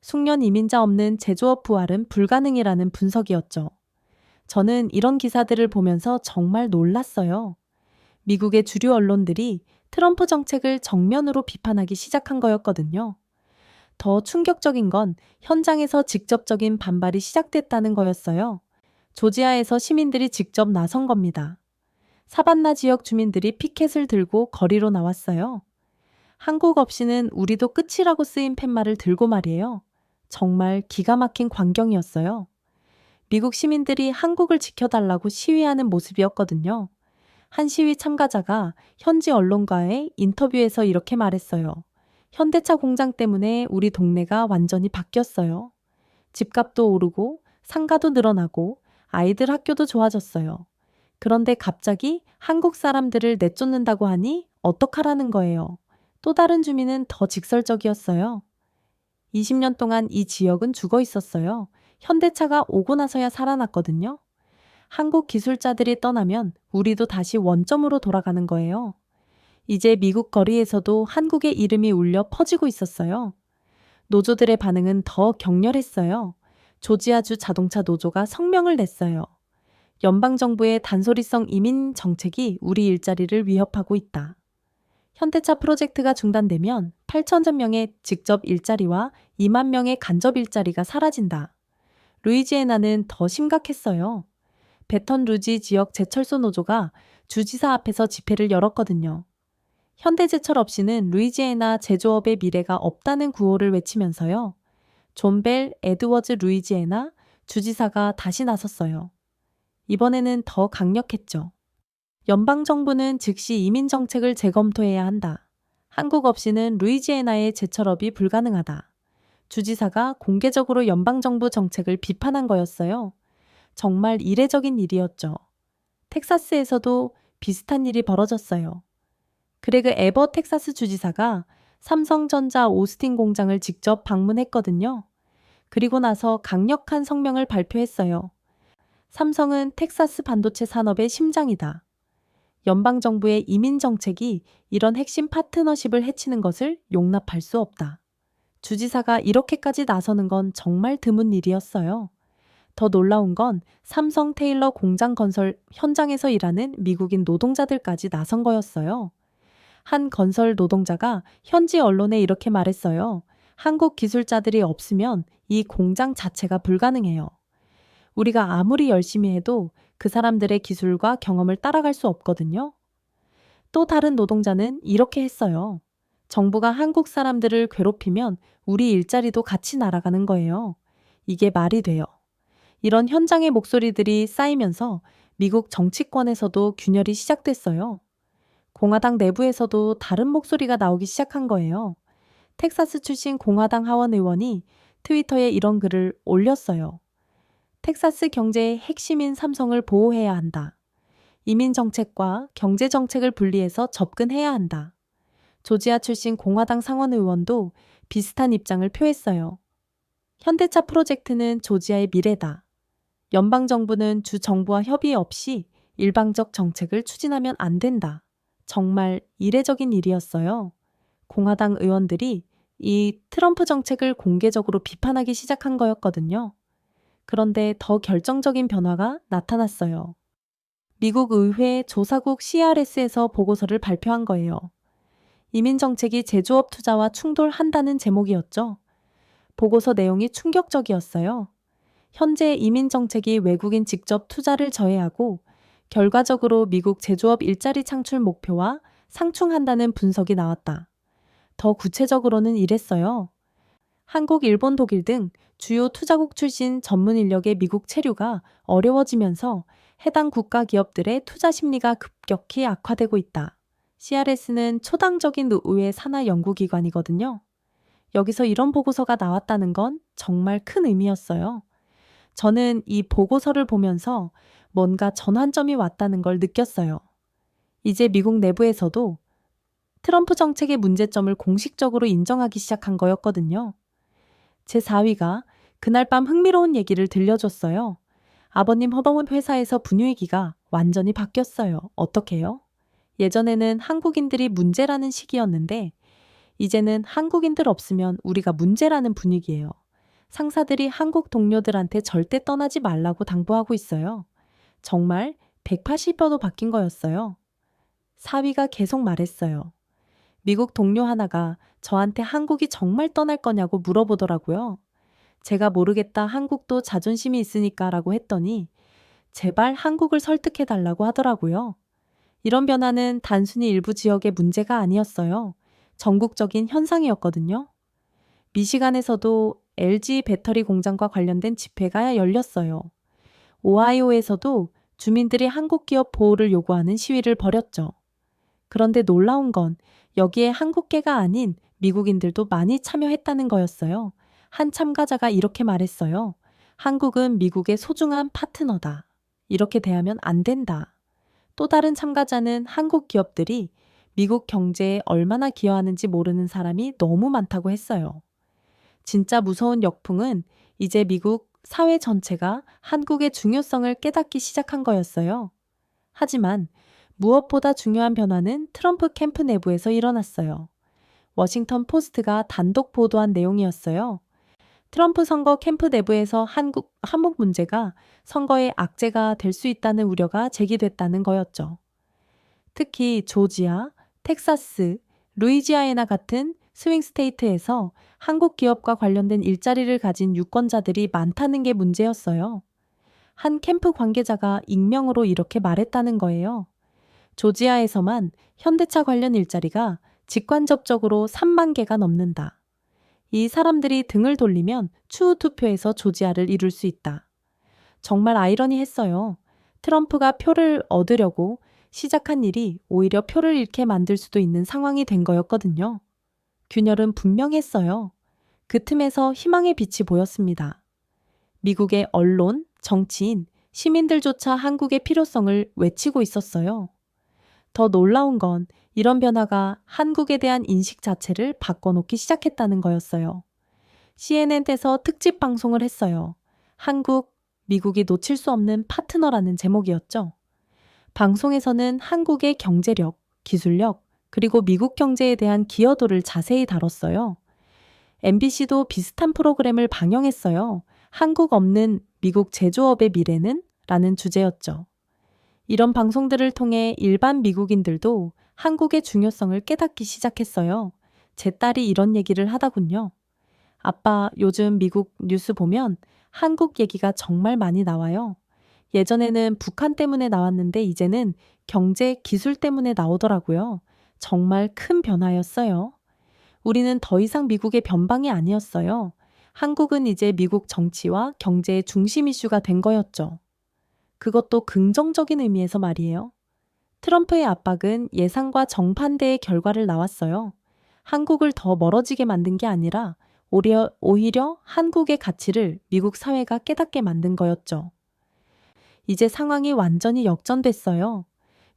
숙련 이민자 없는 제조업 부활은 불가능이라는 분석이었죠. 저는 이런 기사들을 보면서 정말 놀랐어요. 미국의 주류 언론들이 트럼프 정책을 정면으로 비판하기 시작한 거였거든요. 더 충격적인 건 현장에서 직접적인 반발이 시작됐다는 거였어요. 조지아에서 시민들이 직접 나선 겁니다. 사반나 지역 주민들이 피켓을 들고 거리로 나왔어요. 한국 없이는 우리도 끝이라고 쓰인 팻말을 들고 말이에요. 정말 기가 막힌 광경이었어요. 미국 시민들이 한국을 지켜달라고 시위하는 모습이었거든요. 한 시위 참가자가 현지 언론과의 인터뷰에서 이렇게 말했어요. 현대차 공장 때문에 우리 동네가 완전히 바뀌었어요. 집값도 오르고 상가도 늘어나고 아이들 학교도 좋아졌어요. 그런데 갑자기 한국 사람들을 내쫓는다고 하니 어떡하라는 거예요. 또 다른 주민은 더 직설적이었어요. 20년 동안 이 지역은 죽어 있었어요. 현대차가 오고 나서야 살아났거든요. 한국 기술자들이 떠나면 우리도 다시 원점으로 돌아가는 거예요. 이제 미국 거리에서도 한국의 이름이 울려 퍼지고 있었어요. 노조들의 반응은 더 격렬했어요. 조지아주 자동차 노조가 성명을 냈어요. 연방정부의 단소리성 이민 정책이 우리 일자리를 위협하고 있다. 현대차 프로젝트가 중단되면 8천여 명의 직접 일자리와 2만 명의 간접 일자리가 사라진다. 루이지애나는 더 심각했어요. 베턴루지 지역 제철소 노조가 주지사 앞에서 집회를 열었거든요. 현대제철 없이는 루이지애나 제조업의 미래가 없다는 구호를 외치면서요. 존 벨 에드워즈 루이지애나 주지사가 다시 나섰어요. 이번에는 더 강력했죠. 연방정부는 즉시 이민 정책을 재검토해야 한다. 한국 없이는 루이지애나의 제철업이 불가능하다. 주지사가 공개적으로 연방정부 정책을 비판한 거였어요. 정말 이례적인 일이었죠. 텍사스에서도 비슷한 일이 벌어졌어요. 그레그 에버 텍사스 주지사가 삼성전자 오스틴 공장을 직접 방문했거든요. 그리고 나서 강력한 성명을 발표했어요. 삼성은 텍사스 반도체 산업의 심장이다. 연방정부의 이민 정책이 이런 핵심 파트너십을 해치는 것을 용납할 수 없다. 주지사가 이렇게까지 나서는 건 정말 드문 일이었어요. 더 놀라운 건 삼성 테일러 공장 건설 현장에서 일하는 미국인 노동자들까지 나선 거였어요. 한 건설 노동자가 현지 언론에 이렇게 말했어요. 한국 기술자들이 없으면 이 공장 자체가 불가능해요. 우리가 아무리 열심히 해도 그 사람들의 기술과 경험을 따라갈 수 없거든요. 또 다른 노동자는 이렇게 했어요. 정부가 한국 사람들을 괴롭히면 우리 일자리도 같이 날아가는 거예요. 이게 말이 돼요. 이런 현장의 목소리들이 쌓이면서 미국 정치권에서도 균열이 시작됐어요. 공화당 내부에서도 다른 목소리가 나오기 시작한 거예요. 텍사스 출신 공화당 하원 의원이 트위터에 이런 글을 올렸어요. 텍사스 경제의 핵심인 삼성을 보호해야 한다. 이민 정책과 경제 정책을 분리해서 접근해야 한다. 조지아 출신 공화당 상원 의원도 비슷한 입장을 표했어요. 현대차 프로젝트는 조지아의 미래다. 연방정부는 주 정부와 협의 없이 일방적 정책을 추진하면 안 된다. 정말 이례적인 일이었어요. 공화당 의원들이 이 트럼프 정책을 공개적으로 비판하기 시작한 거였거든요. 그런데 더 결정적인 변화가 나타났어요. 미국 의회 조사국 CRS에서 보고서를 발표한 거예요. 이민 정책이 제조업 투자와 충돌한다는 제목이었죠. 보고서 내용이 충격적이었어요. 현재 이민 정책이 외국인 직접 투자를 저해하고 결과적으로 미국 제조업 일자리 창출 목표와 상충한다는 분석이 나왔다. 더 구체적으로는 이랬어요. 한국, 일본, 독일 등 주요 투자국 출신 전문 인력의 미국 체류가 어려워지면서 해당 국가 기업들의 투자 심리가 급격히 악화되고 있다. CRS는 초당적인 의회 산하 연구기관이거든요. 여기서 이런 보고서가 나왔다는 건 정말 큰 의미였어요. 저는 이 보고서를 보면서 뭔가 전환점이 왔다는 걸 느꼈어요. 이제 미국 내부에서도 트럼프 정책의 문제점을 공식적으로 인정하기 시작한 거였거든요. 제 4위가 그날 밤 흥미로운 얘기를 들려줬어요. 아버님 허버문 회사에서 분위기가 완전히 바뀌었어요. 어떻게요? 예전에는 한국인들이 문제라는 시기였는데 이제는 한국인들 없으면 우리가 문제라는 분위기예요. 상사들이 한국 동료들한테 절대 떠나지 말라고 당부하고 있어요. 정말 180도도 바뀐 거였어요. 사위가 계속 말했어요. 미국 동료 하나가 저한테 한국이 정말 떠날 거냐고 물어보더라고요. 제가 모르겠다, 한국도 자존심이 있으니까 라고 했더니 제발 한국을 설득해 달라고 하더라고요. 이런 변화는 단순히 일부 지역의 문제가 아니었어요. 전국적인 현상이었거든요. 미시간에서도 LG 배터리 공장과 관련된 집회가 열렸어요. 오하이오에서도 주민들이 한국 기업 보호를 요구하는 시위를 벌였죠. 그런데 놀라운 건 여기에 한국계가 아닌 미국인들도 많이 참여했다는 거였어요. 한 참가자가 이렇게 말했어요. 한국은 미국의 소중한 파트너다. 이렇게 대하면 안 된다. 또 다른 참가자는 한국 기업들이 미국 경제에 얼마나 기여하는지 모르는 사람이 너무 많다고 했어요. 진짜 무서운 역풍은 이제 미국 사회 전체가 한국의 중요성을 깨닫기 시작한 거였어요. 하지만 무엇보다 중요한 변화는 트럼프 캠프 내부에서 일어났어요. 워싱턴 포스트가 단독 보도한 내용이었어요. 트럼프 선거 캠프 내부에서 한국 문제가 선거의 악재가 될 수 있다는 우려가 제기됐다는 거였죠. 특히 조지아, 텍사스, 루이지아나 같은 스윙 스테이트에서 한국 기업과 관련된 일자리를 가진 유권자들이 많다는 게 문제였어요. 한 캠프 관계자가 익명으로 이렇게 말했다는 거예요. 조지아에서만 현대차 관련 일자리가 직간접적으로 3만 개가 넘는다. 이 사람들이 등을 돌리면 추후 투표에서 조지아를 이룰 수 있다. 정말 아이러니했어요. 트럼프가 표를 얻으려고 시작한 일이 오히려 표를 잃게 만들 수도 있는 상황이 된 거였거든요. 균열은 분명했어요. 그 틈에서 희망의 빛이 보였습니다. 미국의 언론, 정치인, 시민들조차 한국의 필요성을 외치고 있었어요. 더 놀라운 건 이런 변화가 한국에 대한 인식 자체를 바꿔놓기 시작했다는 거였어요. CNN에서 특집 방송을 했어요. 한국, 미국이 놓칠 수 없는 파트너라는 제목이었죠. 방송에서는 한국의 경제력, 기술력, 그리고 미국 경제에 대한 기여도를 자세히 다뤘어요. MBC도 비슷한 프로그램을 방영했어요. 한국 없는 미국 제조업의 미래는? 라는 주제였죠. 이런 방송들을 통해 일반 미국인들도 한국의 중요성을 깨닫기 시작했어요. 제 딸이 이런 얘기를 하더군요. 아빠, 요즘 미국 뉴스 보면 한국 얘기가 정말 많이 나와요. 예전에는 북한 때문에 나왔는데 이제는 경제, 기술 때문에 나오더라고요. 정말 큰 변화였어요. 우리는 더 이상 미국의 변방이 아니었어요. 한국은 이제 미국 정치와 경제의 중심 이슈가 된 거였죠. 그것도 긍정적인 의미에서 말이에요. 트럼프의 압박은 예상과 정반대의 결과를 나왔어요. 한국을 더 멀어지게 만든 게 아니라 오히려 한국의 가치를 미국 사회가 깨닫게 만든 거였죠. 이제 상황이 완전히 역전됐어요.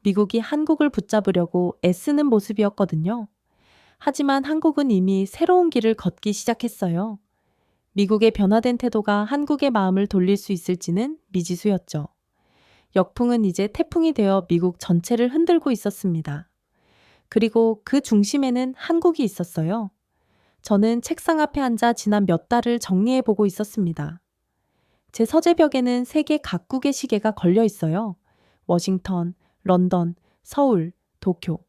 미국이 한국을 붙잡으려고 애쓰는 모습이었거든요. 하지만 한국은 이미 새로운 길을 걷기 시작했어요. 미국의 변화된 태도가 한국의 마음을 돌릴 수 있을지는 미지수였죠. 역풍은 이제 태풍이 되어 미국 전체를 흔들고 있었습니다. 그리고 그 중심에는 한국이 있었어요. 저는 책상 앞에 앉아 지난 몇 달을 정리해 보고 있었습니다. 제 서재벽에는 세계 각국의 시계가 걸려 있어요. 워싱턴, 런던, 서울, 도쿄.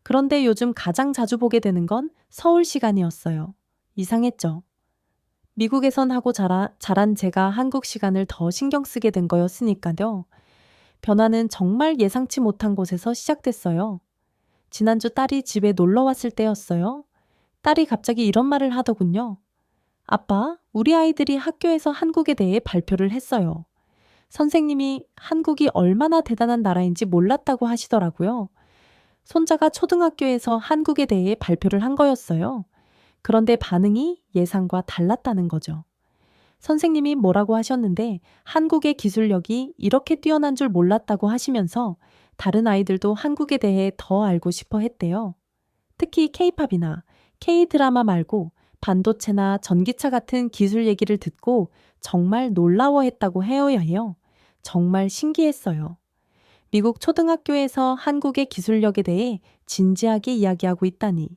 그런데 요즘 가장 자주 보게 되는 건 서울 시간이었어요. 이상했죠? 미국에선 하고 자란 제가 한국 시간을 더 신경 쓰게 된 거였으니까요. 변화는 정말 예상치 못한 곳에서 시작됐어요. 지난주 딸이 집에 놀러 왔을 때였어요. 딸이 갑자기 이런 말을 하더군요. 아빠, 우리 아이들이 학교에서 한국에 대해 발표를 했어요. 선생님이 한국이 얼마나 대단한 나라인지 몰랐다고 하시더라고요. 손자가 초등학교에서 한국에 대해 발표를 한 거였어요. 그런데 반응이 예상과 달랐다는 거죠. 선생님이 뭐라고 하셨는데 한국의 기술력이 이렇게 뛰어난 줄 몰랐다고 하시면서 다른 아이들도 한국에 대해 더 알고 싶어 했대요. 특히 K-팝이나 K-드라마 말고 반도체나 전기차 같은 기술 얘기를 듣고 정말 놀라워했다고 해요. 정말 신기했어요. 미국 초등학교에서 한국의 기술력에 대해 진지하게 이야기하고 있다니.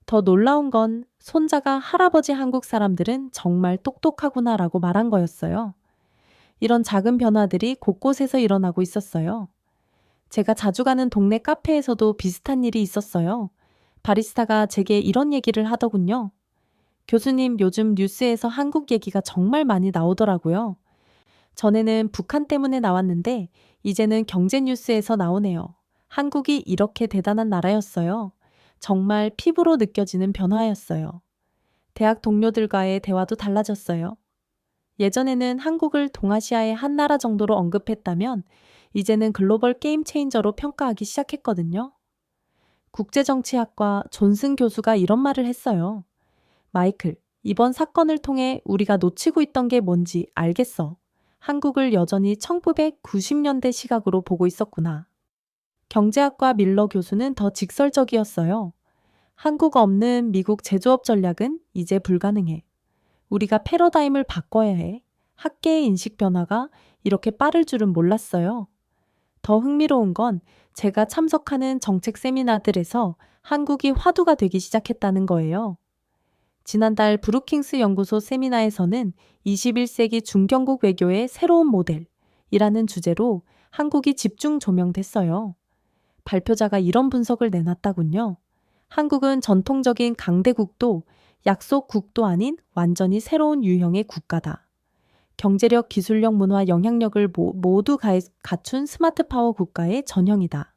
더 놀라운 건 손자가 할아버지 한국 사람들은 정말 똑똑하구나라고 말한 거였어요. 이런 작은 변화들이 곳곳에서 일어나고 있었어요. 제가 자주 가는 동네 카페에서도 비슷한 일이 있었어요. 바리스타가 제게 이런 얘기를 하더군요. 교수님, 요즘 뉴스에서 한국 얘기가 정말 많이 나오더라고요. 전에는 북한 때문에 나왔는데 이제는 경제 뉴스에서 나오네요. 한국이 이렇게 대단한 나라였어요. 정말 피부로 느껴지는 변화였어요. 대학 동료들과의 대화도 달라졌어요. 예전에는 한국을 동아시아의 한 나라 정도로 언급했다면 이제는 글로벌 게임 체인저로 평가하기 시작했거든요. 국제정치학과 존슨 교수가 이런 말을 했어요. 마이클, 이번 사건을 통해 우리가 놓치고 있던 게 뭔지 알겠어. 한국을 여전히 1990년대 시각으로 보고 있었구나. 경제학과 밀러 교수는 더 직설적이었어요. 한국 없는 미국 제조업 전략은 이제 불가능해. 우리가 패러다임을 바꿔야 해. 학계의 인식 변화가 이렇게 빠를 줄은 몰랐어요. 더 흥미로운 건 제가 참석하는 정책 세미나들에서 한국이 화두가 되기 시작했다는 거예요. 지난달 브루킹스 연구소 세미나에서는 21세기 중견국 외교의 새로운 모델이라는 주제로 한국이 집중 조명됐어요. 발표자가 이런 분석을 내놨다군요. 한국은 전통적인 강대국도 약속국도 아닌 완전히 새로운 유형의 국가다. 경제력, 기술력, 문화, 영향력을 모두 갖춘 스마트 파워 국가의 전형이다.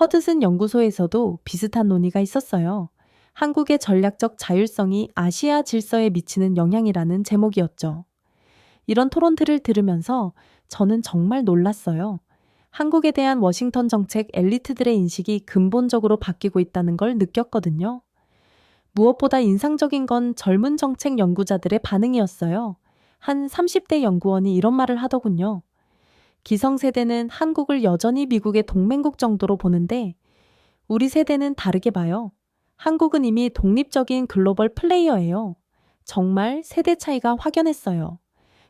허드슨 연구소에서도 비슷한 논의가 있었어요. 한국의 전략적 자율성이 아시아 질서에 미치는 영향이라는 제목이었죠. 이런 토론들을 들으면서 저는 정말 놀랐어요. 한국에 대한 워싱턴 정책 엘리트들의 인식이 근본적으로 바뀌고 있다는 걸 느꼈거든요. 무엇보다 인상적인 건 젊은 정책 연구자들의 반응이었어요. 한 30대 연구원이 이런 말을 하더군요. 기성세대는 한국을 여전히 미국의 동맹국 정도로 보는데 우리 세대는 다르게 봐요. 한국은 이미 독립적인 글로벌 플레이어예요. 정말 세대 차이가 확연했어요.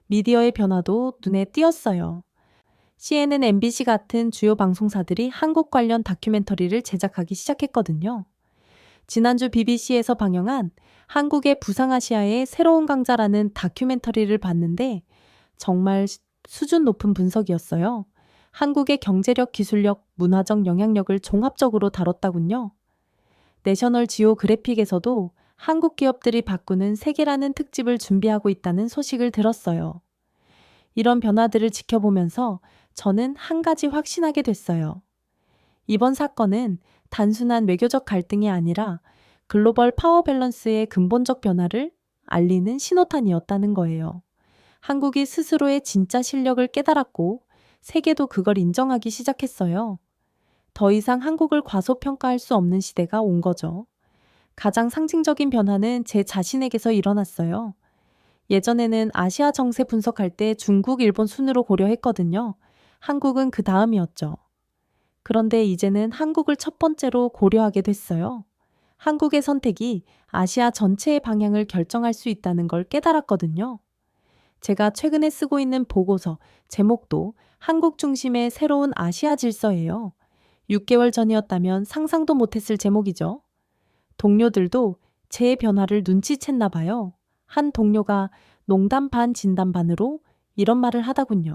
미디어의 변화도 눈에 띄었어요. CNN, MBC 같은 주요 방송사들이 한국 관련 다큐멘터리를 제작하기 시작했거든요. 지난주 BBC에서 방영한 한국의 부상아시아의 새로운 강자라는 다큐멘터리를 봤는데 정말 수준 높은 분석이었어요. 한국의 경제력, 기술력, 문화적 영향력을 종합적으로 다뤘다군요. 내셔널 지오그래픽에서도 한국 기업들이 바꾸는 세계라는 특집을 준비하고 있다는 소식을 들었어요. 이런 변화들을 지켜보면서 저는 한 가지 확신하게 됐어요. 이번 사건은 단순한 외교적 갈등이 아니라 글로벌 파워 밸런스의 근본적 변화를 알리는 신호탄이었다는 거예요. 한국이 스스로의 진짜 실력을 깨달았고 세계도 그걸 인정하기 시작했어요. 더 이상 한국을 과소평가할 수 없는 시대가 온 거죠. 가장 상징적인 변화는 제 자신에게서 일어났어요. 예전에는 아시아 정세 분석할 때 중국, 일본 순으로 고려했거든요. 한국은 그 다음이었죠. 그런데 이제는 한국을 첫 번째로 고려하게 됐어요. 한국의 선택이 아시아 전체의 방향을 결정할 수 있다는 걸 깨달았거든요. 제가 최근에 쓰고 있는 보고서 제목도 한국 중심의 새로운 아시아 질서예요. 6개월 전이었다면 상상도 못했을 제목이죠. 동료들도 제 변화를 눈치챘나 봐요. 한 동료가 농담 반 진담 반으로 이런 말을 하더군요.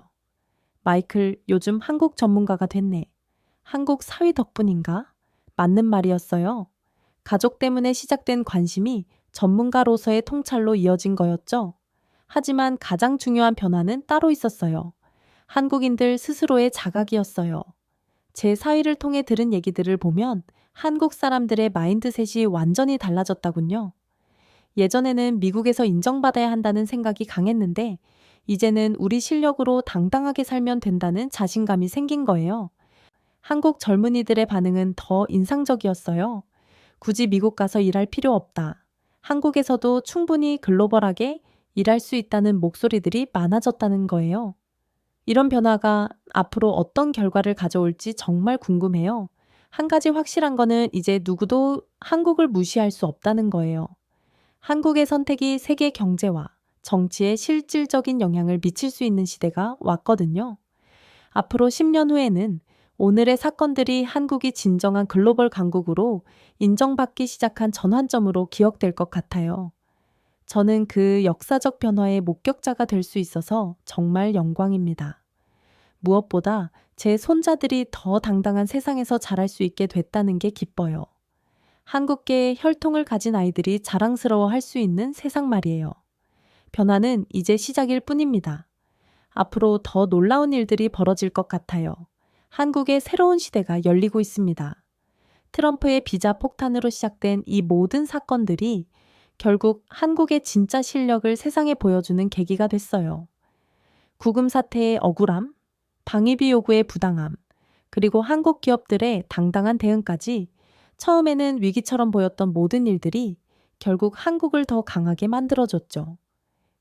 마이클, 요즘 한국 전문가가 됐네. 한국 사위 덕분인가? 맞는 말이었어요. 가족 때문에 시작된 관심이 전문가로서의 통찰로 이어진 거였죠. 하지만 가장 중요한 변화는 따로 있었어요. 한국인들 스스로의 자각이었어요. 제 사위를 통해 들은 얘기들을 보면 한국 사람들의 마인드셋이 완전히 달라졌다군요. 예전에는 미국에서 인정받아야 한다는 생각이 강했는데 이제는 우리 실력으로 당당하게 살면 된다는 자신감이 생긴 거예요. 한국 젊은이들의 반응은 더 인상적이었어요. 굳이 미국 가서 일할 필요 없다. 한국에서도 충분히 글로벌하게 일할 수 있다는 목소리들이 많아졌다는 거예요. 이런 변화가 앞으로 어떤 결과를 가져올지 정말 궁금해요. 한 가지 확실한 거는 이제 누구도 한국을 무시할 수 없다는 거예요. 한국의 선택이 세계 경제와 정치에 실질적인 영향을 미칠 수 있는 시대가 왔거든요. 앞으로 10년 후에는 오늘의 사건들이 한국이 진정한 글로벌 강국으로 인정받기 시작한 전환점으로 기억될 것 같아요. 저는 그 역사적 변화의 목격자가 될 수 있어서 정말 영광입니다. 무엇보다 제 손자들이 더 당당한 세상에서 자랄 수 있게 됐다는 게 기뻐요. 한국계의 혈통을 가진 아이들이 자랑스러워 할 수 있는 세상 말이에요. 변화는 이제 시작일 뿐입니다. 앞으로 더 놀라운 일들이 벌어질 것 같아요. 한국의 새로운 시대가 열리고 있습니다. 트럼프의 비자 폭탄으로 시작된 이 모든 사건들이 결국 한국의 진짜 실력을 세상에 보여주는 계기가 됐어요. 구금 사태의 억울함, 방위비 요구의 부당함, 그리고 한국 기업들의 당당한 대응까지 처음에는 위기처럼 보였던 모든 일들이 결국 한국을 더 강하게 만들어줬죠.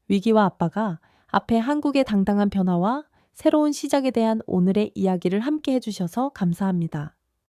위기와 압박가 앞에 한국의 당당한 변화와 새로운 시작에 대한 오늘의 이야기를 함께 해주셔서 감사합니다.